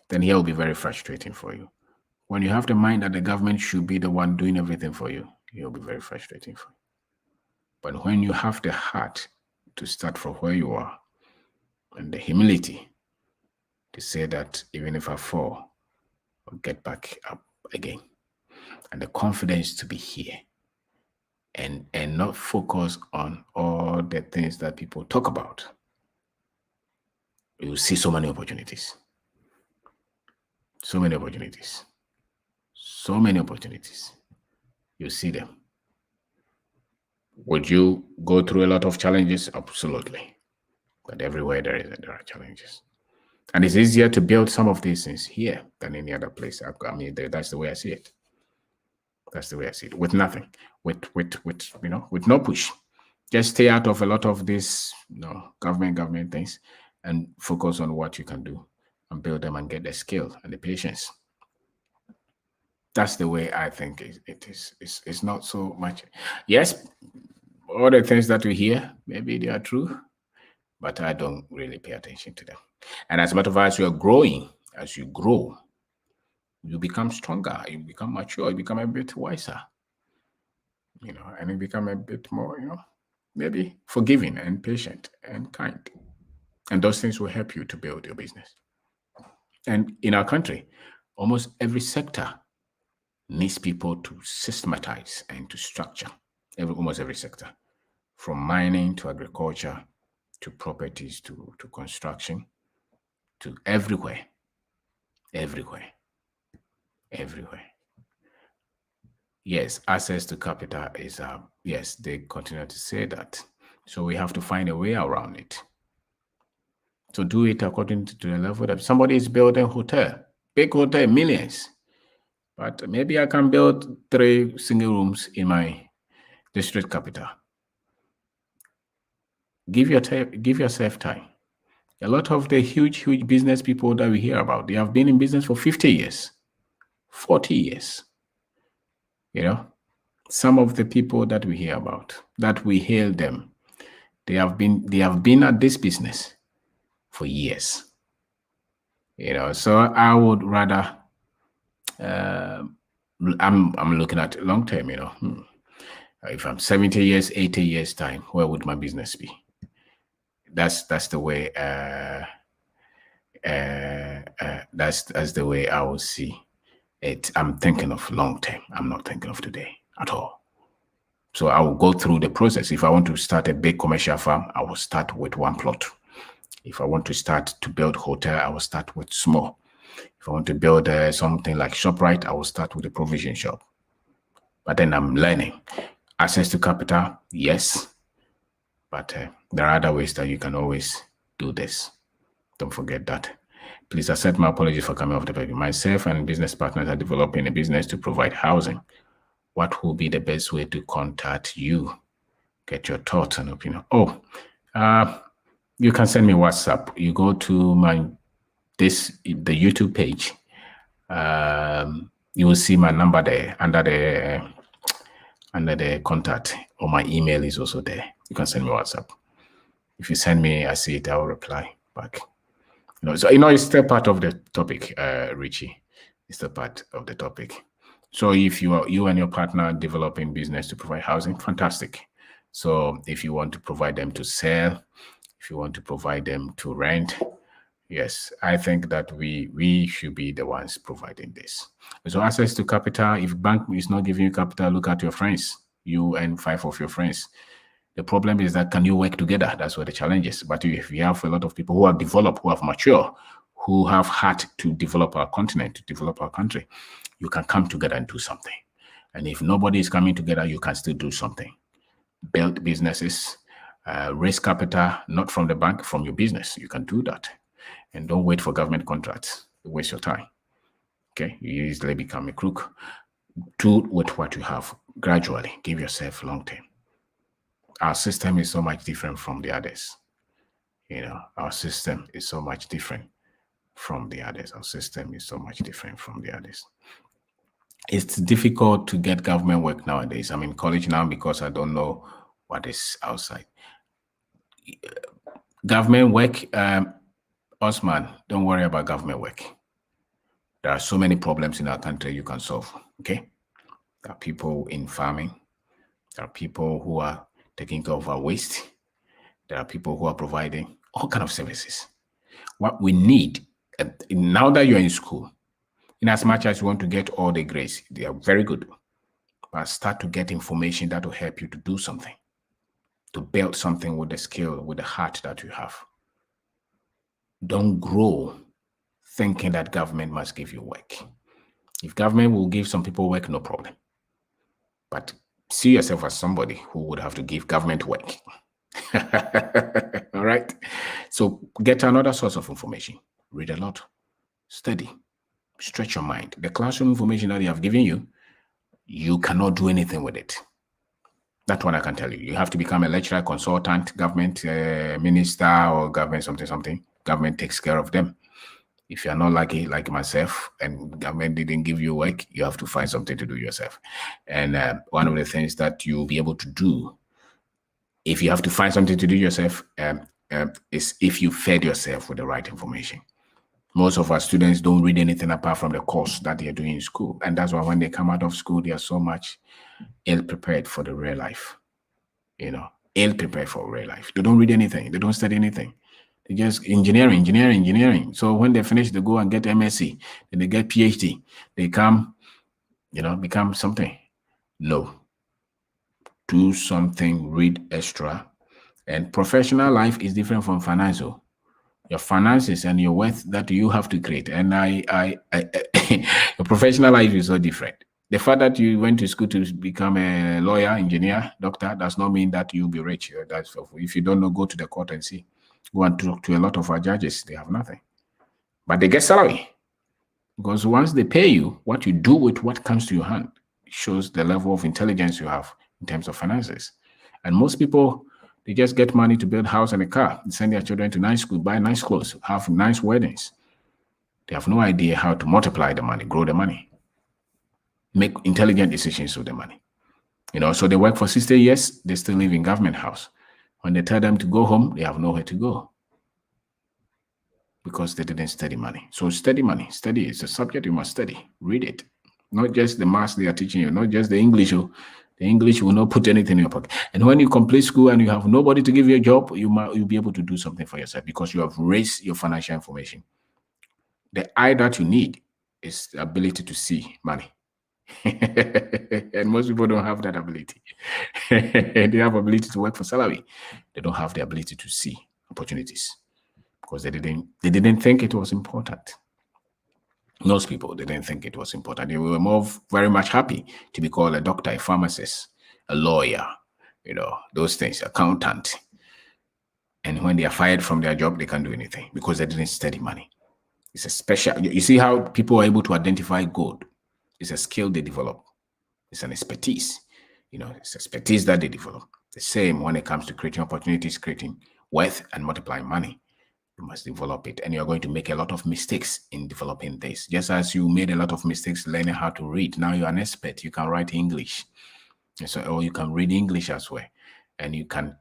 then here will be very frustrating for you. When you have the mind that the government should be the one doing everything for you, it'll be very frustrating for you. But when you have the heart to start from where you are and the humility to say that even if I fall, I'll get back up again, and the confidence to be here and not focus on all the things that people talk about, you will see so many opportunities. So many opportunities. So many opportunities. You see them. Would you go through a lot of challenges? Absolutely. But everywhere there are challenges. And it's easier to build some of these things here than any other place. I mean, that's the way I see it. That's the way I see it. With nothing, with with no push. Just stay out of a lot of these government things and focus on what you can do and build them and get the skill and the patience. That's the way I think it is. It's not so much. Yes, all the things that we hear, maybe they are true, but I don't really pay attention to them. And as a matter of fact, as you are growing, as you grow, you become stronger, you become mature, you become a bit wiser, and you become a bit more, maybe forgiving and patient and kind. And those things will help you to build your business. And in our country, almost every sector needs people to systematize and to structure. Almost every sector, from mining to agriculture to properties to construction to everywhere. Yes, access to capital is, yes, they continue to say that. So we have to find a way around it. To do it according to the level that somebody is building hotel, big hotel, millions. But maybe I can build 3 single rooms in my district capital. Give yourself time. A lot of the huge business people that we hear about, they have been in business for 50 years, 40 years. Some of the people that we hear about, that we hail them, they have been at this business for years. So I would rather, I'm looking at long term, if I'm 70 years, 80 years time, where would my business be? That's the way, that's the way I will see it. I'm thinking of long term. I'm not thinking of today at all. So I will go through the process. If I want to start a big commercial farm, I will start with 1 plot. If I want to start to build hotel, I will start with small. If I want to build something like ShopRite, I will start with a provision shop. But then I'm learning. Access to capital, yes. But there are other ways that you can always do this. Don't forget that. Please accept my apologies for coming off the page. Myself and business partners are developing a business to provide housing. What will be the best way to contact you? Get your thoughts and opinion. You can send me WhatsApp. You go to the YouTube page. You will see my number there under the contact, or my email is also there. You can send me WhatsApp. If you send me, I see it, I will reply back. So it's still part of the topic, Richie. It's still part of the topic. So if you and your partner developing business to provide housing, fantastic. So if you want to provide them to sell, if you want to provide them to rent, yes, I think that we should be the ones providing this. So access to capital, if bank is not giving you capital, look at your friends, you and 5 of your friends. The problem is that, can you work together? That's where the challenge is. But if we have a lot of people who have developed, who have matured, who have had to develop our continent, to develop our country, you can come together and do something. And if nobody is coming together, you can still do something. Build businesses, raise capital, not from the bank, from your business. You can do that. And don't wait for government contracts. You waste your time. Okay? You easily become a crook. Do with what you have gradually. Give yourself long term. Our system is so much different from the others. Our system is so much different from the others. Our system is so much different from the others. It's difficult to get government work nowadays. I'm in college now because I don't know what is outside. Government work, Osman, don't worry about government work. There are so many problems in our country you can solve, okay? There are people in farming. There are people who are taking care of our waste. There are people who are providing all kinds of services. What we need, now that you're in school, in as much as you want to get all the grades, they are very good, but start to get information that will help you to do something, to build something with the skill, with the heart that you have. Don't grow thinking that government must give you work. If government will give some people work, no problem. But see yourself as somebody who would have to give government work. All right. So get another source of information. Read a lot. Study. Stretch your mind. The classroom information that they have given you, you cannot do anything with it. That's what I can tell you. You have to become a lecturer, consultant, government minister, or government something. Government takes care of them. If you're not lucky, like myself, and government didn't give you work, you have to find something to do yourself. And one of the things that you'll be able to do, if you have to find something to do yourself, is if you fed yourself with the right information. Most of our students don't read anything apart from the course that they're doing in school. And that's why when they come out of school, they are so much ill-prepared for the real life. Ill-prepared for real life. They don't read anything. They don't study anything. They just engineering. So when they finish, they go and get MSc, then they get PhD. They become something. No. Do something, read extra. And professional life is different from financial. Your finances and your wealth that you have to create. And your professional life is so different. The fact that you went to school to become a lawyer, engineer, doctor, does not mean that you'll be rich. If you don't know, go to the court and see. Go and talk to a lot of our judges. They have nothing. But they get salary. Because once they pay you, what you do with what comes to your hand shows the level of intelligence you have in terms of finances. And most people, they just get money to build a house and a car, send their children to nice school, buy nice clothes, have nice weddings. They have no idea how to multiply the money, grow the money, make intelligent decisions with the money. So they work for 60 years, they still live in government house. When they tell them to go home, they have nowhere to go because they didn't study money. So study money. Study is a subject you must study. Read it. Not just the maths they are teaching you, not just the English. The English will not put anything in your pocket. And when you complete school and you have nobody to give you a job, you'll be able to do something for yourself because you have raised your financial information. The eye that you need is the ability to see money. And most people don't have that ability. They have ability to work for salary. They don't have the ability to see opportunities because they didn't think it was important. Most people didn't think it was important. They were very much happy to be called a doctor, a pharmacist, a lawyer, those things, accountant. And when they are fired from their job, they can't do anything because they didn't study money. It's a special, you see how people are able to identify gold. It's a skill they develop. It's an expertise. It's expertise that they develop. The same when it comes to creating opportunities, creating wealth and multiplying money. You must develop it. And you're going to make a lot of mistakes in developing this. Just as you made a lot of mistakes learning how to read. Now you're an expert. You can write English. Or you can read English as well. And you can,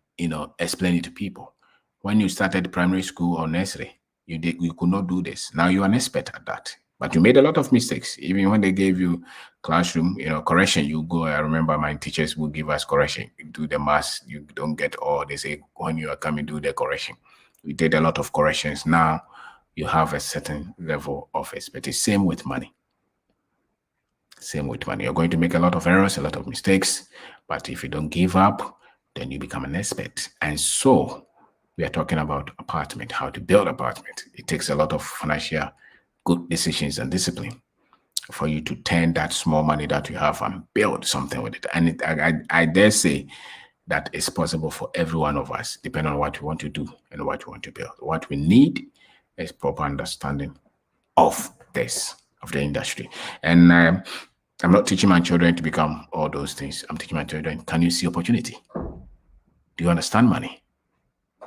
explain it to people. When you started primary school or nursery, you could not do this. Now you're an expert at that. But you made a lot of mistakes. Even when they gave you classroom, correction, you go. I remember my teachers would give us correction. You do the maths, you don't get all. They say, when you are coming, do the correction. We did a lot of corrections. Now you have a certain level of expertise. Same with money. Same with money. You're going to make a lot of errors, a lot of mistakes. But if you don't give up, then you become an expert. And so we are talking about apartment, how to build apartment. It takes a lot of financial good decisions and discipline for you to turn that small money that you have and build something with it. And I dare say that it's possible for every one of us, depending on what you want to do and what you want to build. What we need is proper understanding of this, of the industry. And I'm not teaching my children to become all those things. I'm teaching my children, can you see opportunity? Do you understand money?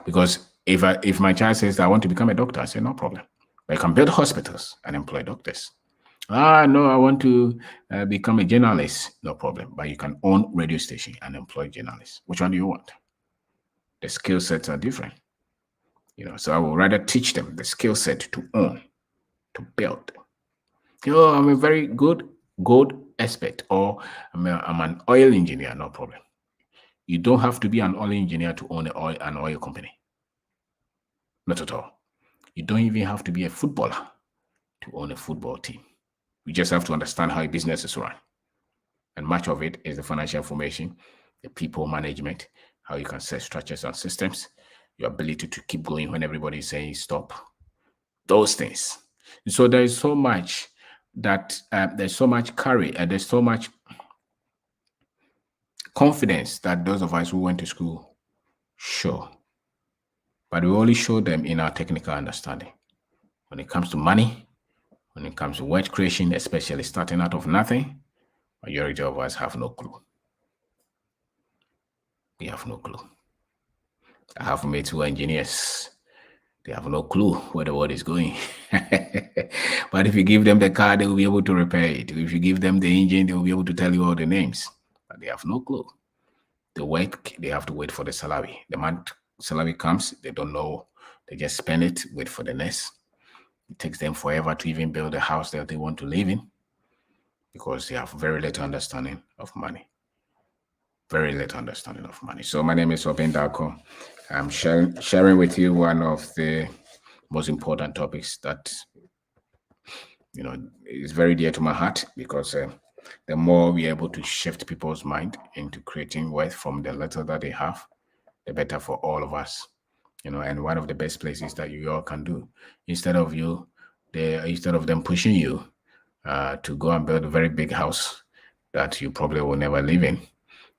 Because if my child says, I want to become a doctor, I say, no problem. I can build hospitals and employ doctors. No, I want to become a journalist. No problem. But you can own radio station and employ journalists. Which one do you want? The skill sets are different. So I will rather teach them the skill set to own, to build. I'm a very good gold expert, or I'm an oil engineer. No problem. You don't have to be an oil engineer to own an oil company. Not at all. You don't even have to be a footballer to own a football team. You just have to understand how a business is run. And much of it is the financial information, the people management, how you can set structures and systems, your ability to keep going when everybody is saying stop, those things. So there is so much that there's so much there's so much confidence that those of us who went to school show. But we only show them in our technical understanding. When it comes to money, when it comes to wealth creation, especially starting out of nothing, Majority of us have no clue. We have no clue. I have made 2 engineers. They have no clue where the world is going. But if you give them the car, they will be able to repair it. If you give them the engine, they will be able to tell you all the names. But they have no clue. They have to wait for the salary. The month salary comes, they don't know. They just spend it, wait for the next. It takes them forever to even build a house that they want to live in because they have very little understanding of money. Very little understanding of money. So my name is Obeng Darko. I'm sharing with you one of the most important topics that is very dear to my heart because the more we're able to shift people's mind into creating wealth from the little that they have, the better for all of us. And one of the best places that you all can do, instead of them pushing you to go and build a very big house that you probably will never live in.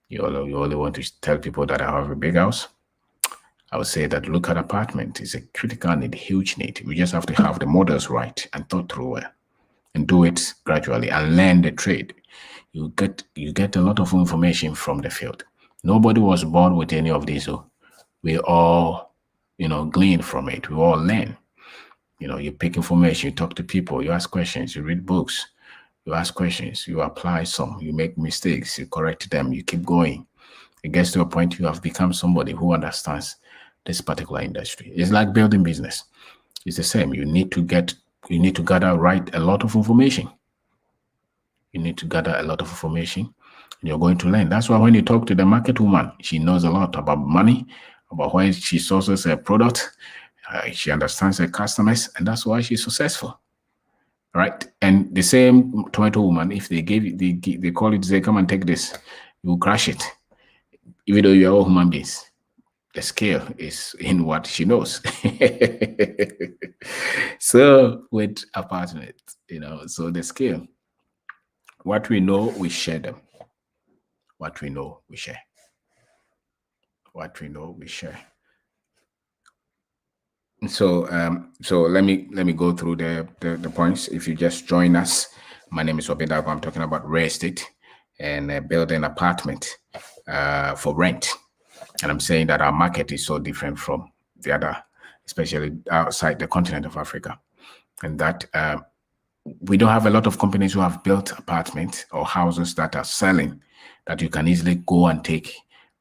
You only want to tell people that I have a big house. I would say that look at apartment. It's a critical need, huge need. We just have to have the models right and thought through well, and do it gradually and learn the trade. You get a lot of information from the field. Nobody was born with any of these. So we all, glean from it. We all learn. You pick information, you talk to people, you ask questions, you read books, you ask questions, you apply some, you make mistakes, you correct them, you keep going. It gets to a point you have become somebody who understands this particular industry. It's like building business. It's the same. You need to gather a lot of information. You need to gather a lot of information and you're going to learn. That's why when you talk to the market woman, she knows a lot about money, about where she sources her product. She understands her customers, and that's why she's successful. Right? And the same tomato woman, if they call it, say, come and take this, you will crash it. Even though you're all human beings, the scale is in what she knows. So with apartments, so the scale, what we know, we share them. What we know, we share. What we know, we share. So let me go through the points. If you just join us, my name is Kwabena Darko. I'm talking about real estate and building apartment for rent. And I'm saying that our market is so different from the other, especially outside the continent of Africa, and that we don't have a lot of companies who have built apartments or houses that are selling that you can easily go and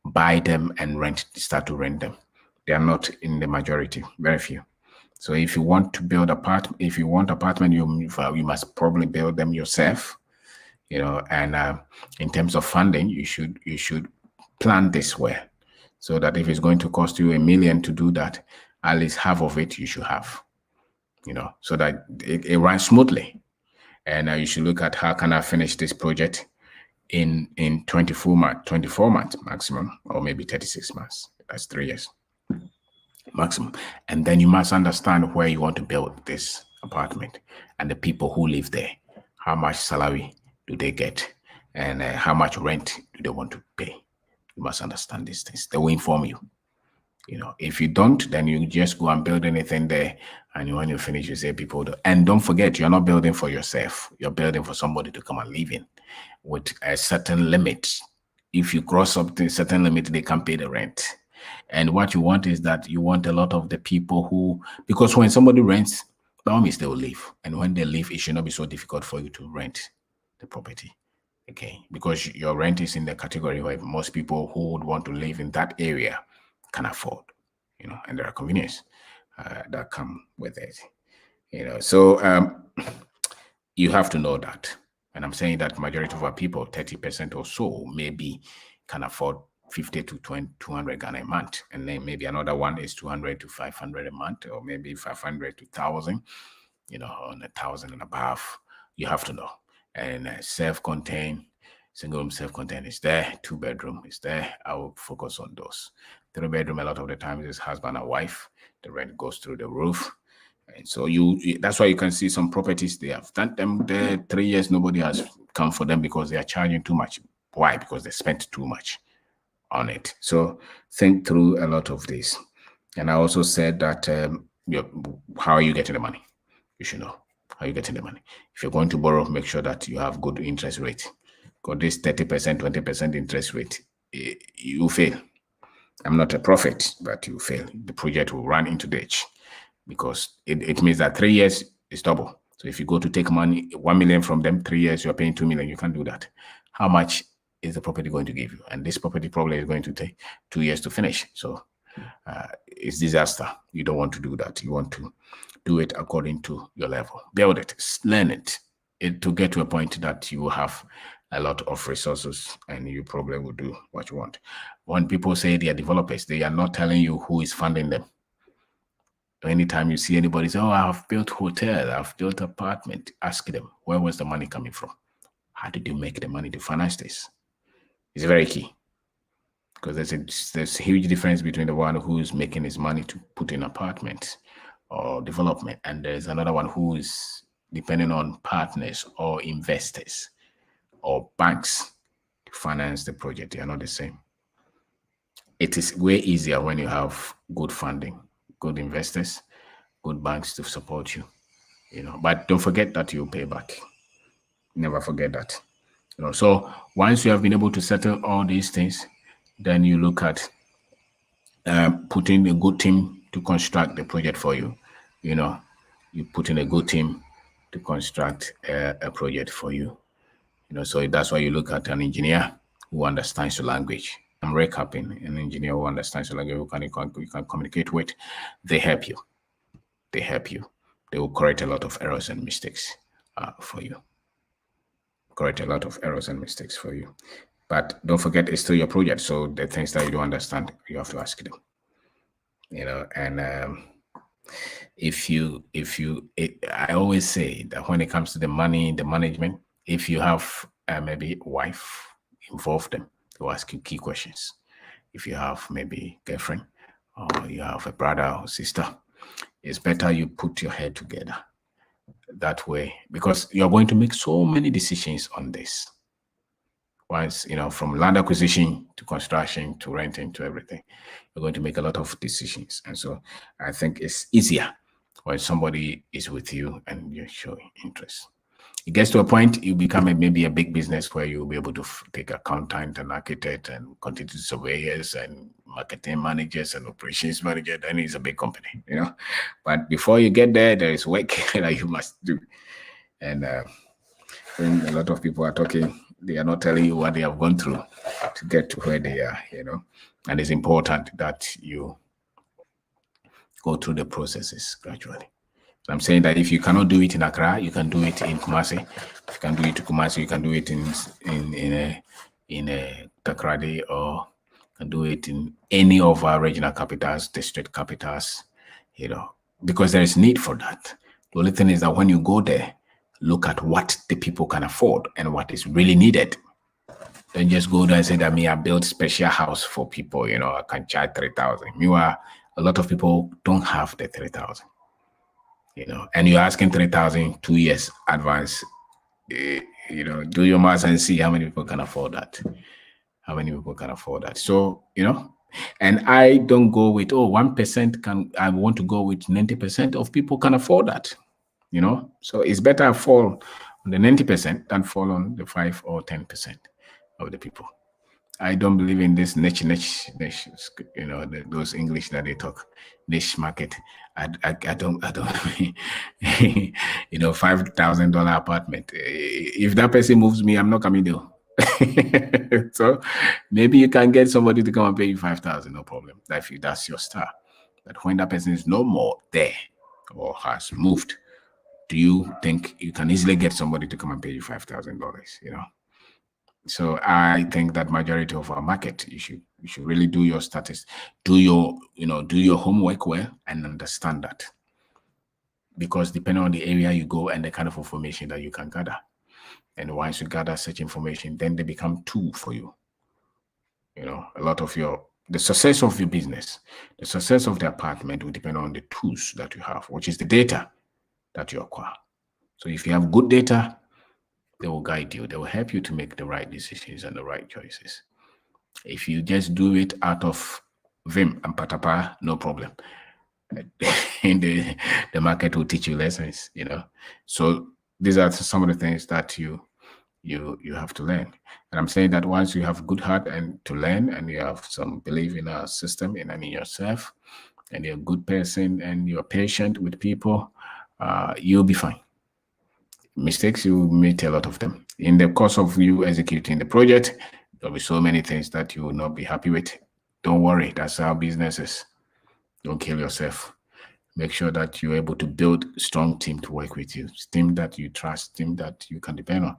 buy them and start to rent them. They are not in the majority, very few. So if you want to build apartment, you must probably build them yourself, and in terms of funding, you should plan this well so that if it's going to cost you $1 million to do that, at least half of it you should have, so that it runs smoothly. And you should look at how can I finish this project in 24 months maximum, or maybe 36 months. That's 3 years maximum. And then you must understand where you want to build this apartment and the people who live there. How much salary do they get? And how much rent do they want to pay? You must understand these things. They will inform you. If you don't, then you just go and build anything there. And when you finish, you say people do. And don't forget, you're not building for yourself. You're building for somebody to come and live in with a certain limit. If you cross up to a certain limit, they can't pay the rent. And what you want is that you want a lot of the people because when somebody rents, by all means, they will leave. And when they leave, it should not be so difficult for you to rent the property. Okay, because your rent is in the category where most people who would want to live in that area can afford, and there are conveniences that come with it, So you have to know that. And I'm saying that majority of our people, 30% or so, maybe can afford 50 to 200 Ghana a month. And then maybe another one is 200 to 500 a month, or maybe 500 to 1,000, on 1,000 and above. You have to know. And self-contained, single room self-contained is there, 2-bedroom is there. I will focus on those. 3-bedroom, a lot of the times is husband and wife. The rent goes through the roof. And so that's why you can see some properties, they have done them there 3 years, nobody has come for them because they are charging too much. Why? Because they spent too much on it. So think through a lot of this. And I also said that how are you getting the money? You should know how you're getting the money. If you're going to borrow, make sure that you have good interest rate. got this 30%, 20% interest rate, you fail. I'm not a prophet, but you fail. The project will run into the ditch because it means that 3 years is double. So if you go to take money, 1 million from them, 3 years, you're paying 2 million. You can't do that. How much is the property going to give you? And this property probably is going to take 2 years to finish. So it's disaster. You don't want to do that. You want to do it according to your level. Build it, learn it, to get to a point that you have a lot of resources and you probably will do what you want. When people say they are developers, they are not telling you who is funding them. Anytime you see anybody say, oh, I've built hotel, I've built apartment, ask them, where was the money coming from? How did you make the money to finance this? It's very key. Because there's a huge difference between the one who's making his money to put in apartments or development, and there's another one who is depending on partners or investors or banks to finance the project. They are not the same. It is way easier when you have good funding, good investors, good banks to support you, but don't forget that you pay back. Never forget that. So once you have been able to settle all these things, then you look at putting a good team to construct the project for you. You put in a good team to construct a project for you. So that's why you look at an engineer who understands the language. I'm recapping an engineer who understands the language, you can communicate with. They help you. They help you. They will correct a lot of errors and mistakes for you. Correct a lot of errors and mistakes for you. But don't forget, it's still your project. So the things that you don't understand, you have to ask them. And I always say that when it comes to the money, the management, if you have maybe a wife, involve them. They'll ask you key questions. If you have maybe a girlfriend or you have a brother or sister, it's better you put your head together that way, because you're going to make so many decisions on this. Once, from land acquisition to construction to renting to everything, you're going to make a lot of decisions. And so I think it's easier when somebody is with you and you're showing interest. It gets to a point, you become maybe a big business where you'll be able to take accountant and architect and quantity surveyors and marketing managers and operations manager. Then it's a big company, But before you get there, there is work that you must do. And when a lot of people are talking, they are not telling you what they have gone through to get to where they are, And it's important that you go through the processes gradually. I'm saying that if you cannot do it in Accra, you can do it in Kumasi. If you can do it in Kumasi, you can do it in Takrady, or you can do it in any of our regional capitals, district capitals, because there is need for that. The only thing is that when you go there, look at what the people can afford and what is really needed. Don't just go there and say that I built special house for people, I can charge 3,000. Meanwhile, a lot of people don't have the 3,000. And you're asking 3,000 2 years advance. Do your math and see how many people can afford that. How many people can afford that? So, and I don't go with, 1% I want to go with 90% of people can afford that. So it's better I fall on the 90% than fall on the 5 or 10% of the people. I don't believe in this niche, those English that they talk, niche market. I don't, $5,000 apartment. If that person moves me, I'm not coming there. So maybe you can get somebody to come and pay you 5,000, no problem. That's your star. But when that person is no more there or has moved, do you think you can easily get somebody to come and pay you $5,000? So I think that majority of our market, you should really do your statistics, do your homework well and understand that. Because depending on the area you go and the kind of information that you can gather, and once you gather such information, then they become tool for you. A lot of the success of your business, the success of the apartment will depend on the tools that you have, which is the data that you acquire. So if you have good data, they will guide you. They will help you to make the right decisions and the right choices. If you just do it out of vim and patapa, no problem. The market will teach you lessons, So these are some of the things that you you have to learn. And I'm saying that once you have good heart and to learn, and you have some belief in our system and in yourself, and you're a good person and you're patient with people, you'll be fine. Mistakes, you meet a lot of them. In the course of you executing the project, there'll be so many things that you will not be happy with. Don't worry, that's how business is. Don't kill yourself. Make sure that you're able to build a strong team to work with you, team that you trust, team that you can depend on.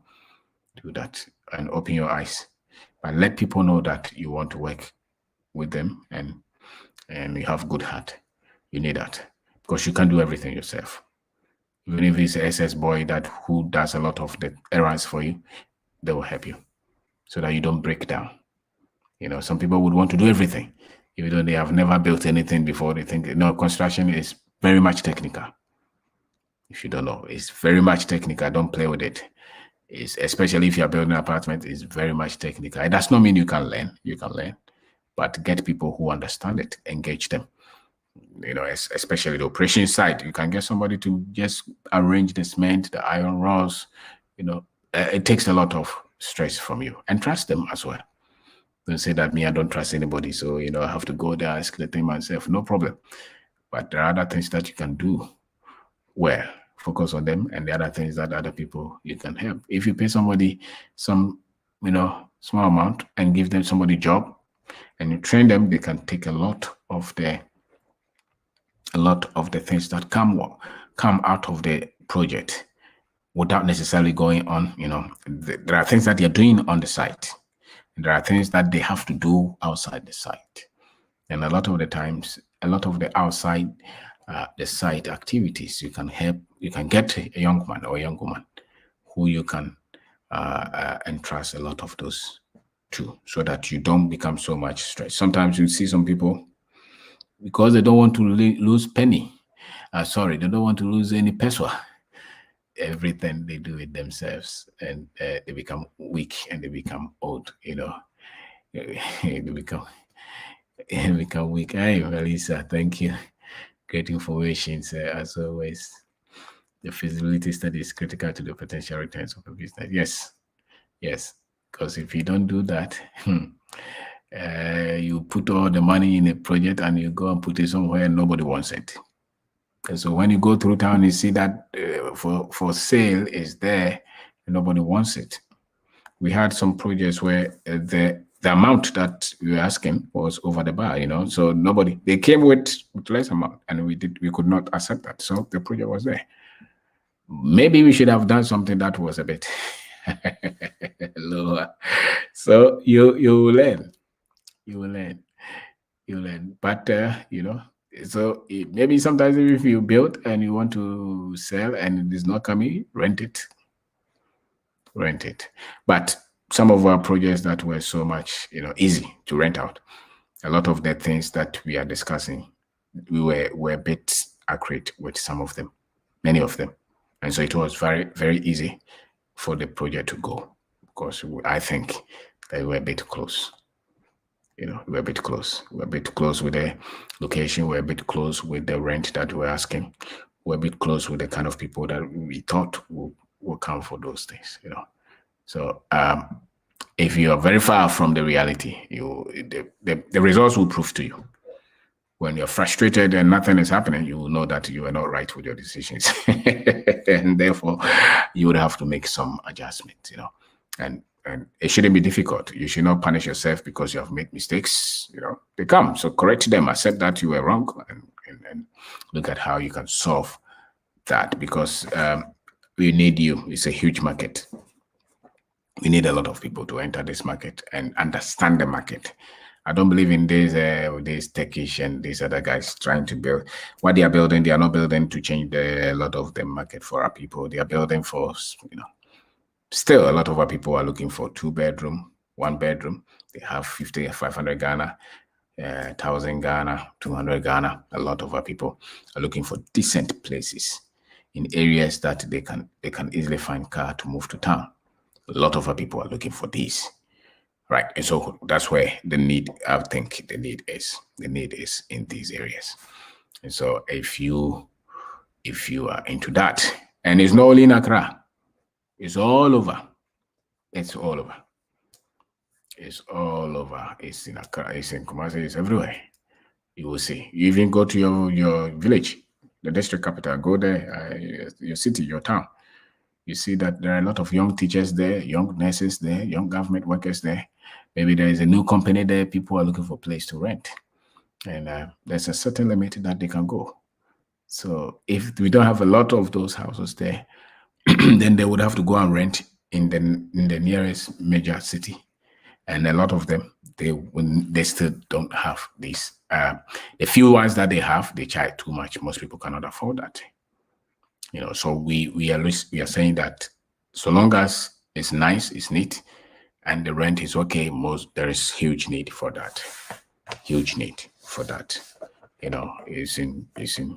Do that and open your eyes. But let people know that you want to work with them and you have good heart. You need that because you can't do everything yourself. Even if it's an SS boy who does a lot of the errands for you, they will help you so that you don't break down. You know, some people would want to do everything, even though they have never built anything before. They think, no, construction is very much technical. If you don't know, it's very much technical. Don't play with it. It's, especially if you're building an apartment, it's very much technical. It does not mean you can learn. You can learn, but get people who understand it, engage them. You know, especially the operation side, you can get somebody to just arrange the cement, the iron rods. You know, it takes a lot of stress from you, and trust them as well. Don't say that I don't trust anybody, so you know I have to go there, ask the thing myself. No problem. But there are other things that you can do well. Focus on them, and the other things that other people you can help. If you pay somebody some, you know, small amount and give them somebody a job, and you train them, they can take a lot of the things that come out of the project without necessarily going on. You know, there are things that they're doing on the site, and there are things that they have to do outside the site. And a lot of the times, a lot of the outside the site activities, you can get a young man or a young woman who you can entrust a lot of those to, so that you don't become so much stress. Sometimes you see some people, because they don't want to lose penny. They don't want to lose any peso. Everything they do it themselves, and they become weak and they become old. You know, they become weak. Hey, Melissa, thank you. Great information, as always. The feasibility study is critical to the potential returns of a business. Yes. Because if you don't do that, you put all the money in a project and you go and put it somewhere and nobody wants it. And so when you go through town, you see that for sale is there and nobody wants it. We had some projects where the amount that we were asking was over the bar, you know, so they came with less amount, and we could not accept that. So the project was there. Maybe we should have done something that was a bit lower. So you will learn. But you know, so maybe sometimes if you build and you want to sell and it is not coming, rent it. But some of our projects that were so much, you know, easy to rent out, a lot of the things that we are discussing, we were a bit accurate with some of them, many of them. And so it was very, very easy for the project to go, because I think they were a bit close. You know, we're a bit close. We're a bit close with the location. We're a bit close with the rent that we're asking. We're a bit close with the kind of people that we thought will come for those things, you know. So if you are very far from the reality, the results will prove to you. When you're frustrated and nothing is happening, you will know that you are not right with your decisions. And therefore, you would have to make some adjustments, you know. And it shouldn't be difficult. You should not punish yourself because you have made mistakes. You know, they come. So correct them, accept that you were wrong, and look at how you can solve that, because we need you. It's a huge market. We need a lot of people to enter this market and understand the market. I don't believe in this techish and these other guys trying to build. What they are building, they are not building to change a lot of the market for our people. They are building for, you know, still a lot of our people are looking for 2-bedroom, 1-bedroom. They have 500 Ghana, 1,000 Ghana, 200 Ghana. A lot of our people are looking for decent places in areas that they can easily find car to move to town. A lot of our people are looking for these. Right, and so that's where the need, I think the need is in these areas. And so if you are into that, and it's not only in Accra, it's all over. It's all over. It's all over. It's in Accra, it's in Kumasi, it's everywhere. You will see. You even go to your village, the district capital, go there, your city, your town. You see that there are a lot of young teachers there, young nurses there, young government workers there. Maybe there is a new company there. People are looking for a place to rent. And there's a certain limit that they can go. So if we don't have a lot of those houses there, then they would have to go and rent in the nearest major city. And a lot of them, they still don't have these. The few ones that they have, they charge too much. Most people cannot afford that. So we are saying that so long as it's nice, it's neat, and the rent is okay, there is huge need for that. Huge need for that. It's in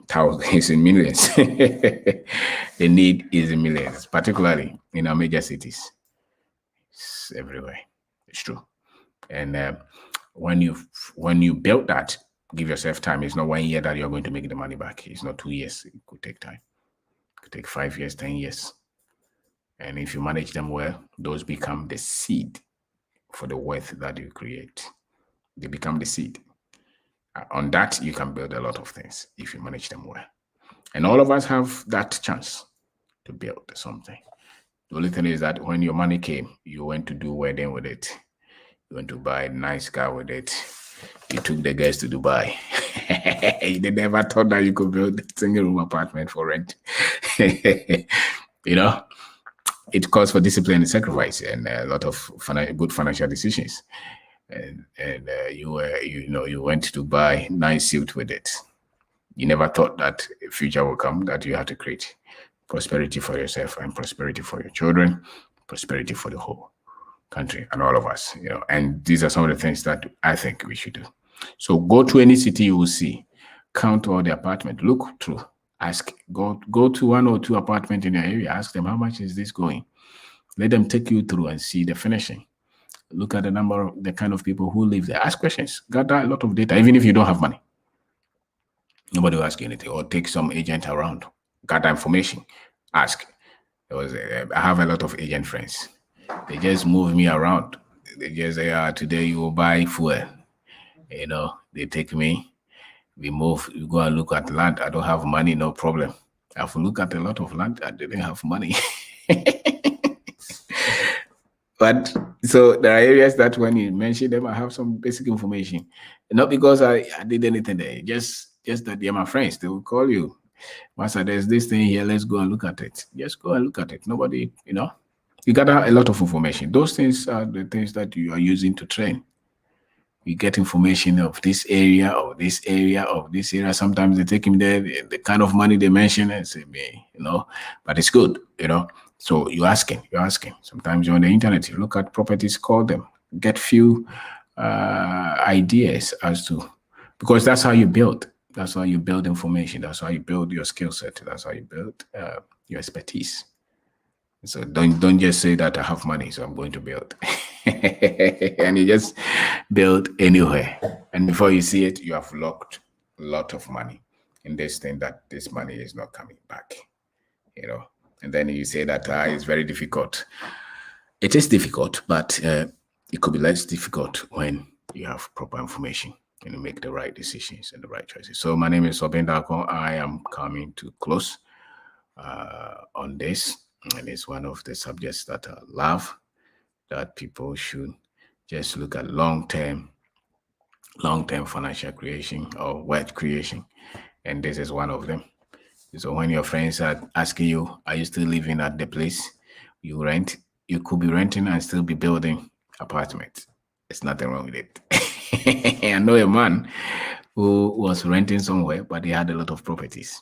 thousands, it's in millions. The need is in millions, particularly in our major cities. It's everywhere. It's true. And when you build that, give yourself time. It's not 1 year that you're going to make the money back. It's not 2 years. It could take time. It could take 5 years, 10 years. And if you manage them well, those become the seed for the wealth that you create. They become the seed. On that, you can build a lot of things if you manage them well. And all of us have that chance to build something. The only thing is that when your money came, you went to do wedding with it. You went to buy a nice car with it. You took the guys to Dubai. They never thought that you could build a single room apartment for rent. It calls for discipline and sacrifice and a lot of good financial decisions. And you went to buy nice suit with it. You never thought that a future will come that you have to create prosperity for yourself and prosperity for your children, prosperity for the whole country and all of us. And these are some of the things that I think we should do. So go to any city you will see, count all the apartments, look through, ask, go to 1 or 2 apartments in your area, ask them how much is this going. Let them take you through and see the finishing. Look at the kind of people who live there. Ask questions. Gather a lot of data, even if you don't have money. Nobody will ask you anything. Or take some agent around. Gather information. Ask. I have a lot of agent friends. They just move me around. They just say, today you will buy fuel. They take me. We move. We go and look at land. I don't have money, no problem. I have to look at a lot of land. I didn't have money. But so there are areas that when you mention them, I have some basic information. Not because I did anything there, just that they're my friends. They will call you. Master, there's this thing here. Let's go and look at it. Just go and look at it. Nobody, you gather a lot of information. Those things are the things that you are using to train. You get information of this area, of this area, of this area. Sometimes they take him there, the kind of money they mention and say, but it's good, So you're asking. Sometimes you're on the internet, you look at properties, call them, get few ideas as to, because that's how you build. That's how you build information. That's how you build your skill set. That's how you build your expertise. So don't just say that I have money, so I'm going to build. And you just build anywhere. And before you see it, you have locked a lot of money in this thing that this money is not coming back. And then you say that it's very difficult. It is difficult, but it could be less difficult when you have proper information and you make the right decisions and the right choices. So my name is Obeng Darko. I am coming to close on this. And it's one of the subjects that I love, that people should just look at long-term financial creation or wealth creation. And this is one of them. So when your friends are asking you, are you still living at the place you rent? You could be renting and still be building apartments. There's nothing wrong with it. I know a man who was renting somewhere, but he had a lot of properties.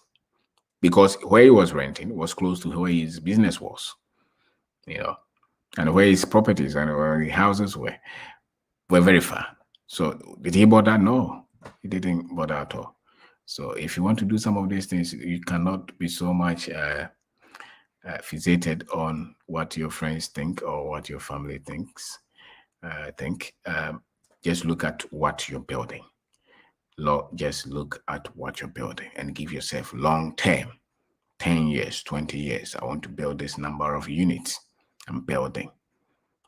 Because where he was renting was close to where his business was, and where his properties and where the houses were very far. So did he bother? No, he didn't bother at all. So if you want to do some of these things, you cannot be so much fixated on what your friends think or what your family thinks. Just look at what you're building. Just look at what you're building and give yourself long-term, 10 years, 20 years. I want to build this number of units I'm building.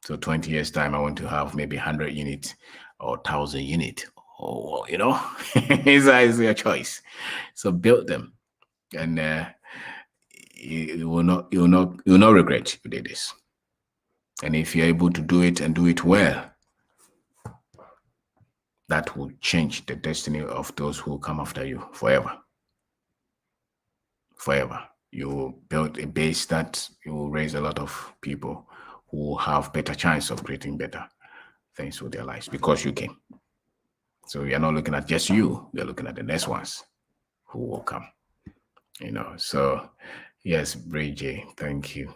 So 20 years time, I want to have maybe 100 units or 1,000 units. Or, it's your choice. So build them, and you will not regret you did this. And if you're able to do it and do it well, that will change the destiny of those who come after you forever. Forever. You will build a base that you will raise a lot of people who have better chance of creating better things with their lives because you came. So we are not looking at just you, we are looking at the next ones who will come. So yes, Bridget, thank you.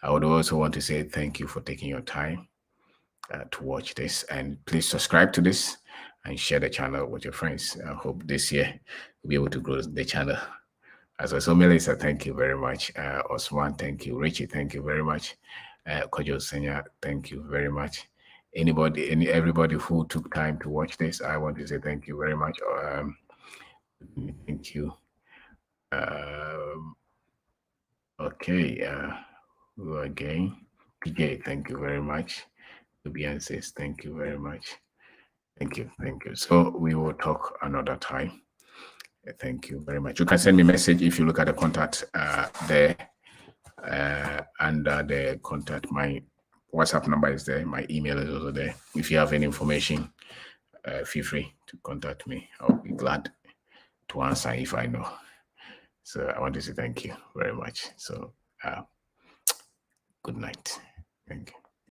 I would also want to say thank you for taking your time to watch this, and please subscribe to this and share the channel with your friends. I hope this year we'll be able to grow the channel. As I saw, Melissa, thank you very much. Osman, thank you. Richie, thank you very much. Kojo Senya, thank you very much. Everybody who took time to watch this, I want to say thank you very much. Thank you. Okay, again, PJ, thank you very much. Beyonce, thank you very much. Thank you. So we will talk another time. Thank you very much. You can send me a message if you look at the contact there. Under the contact, my WhatsApp number is there. My email is also there. If you have any information, feel free to contact me. I'll be glad to answer if I know. So I want to say thank you very much. So good night. Thank you.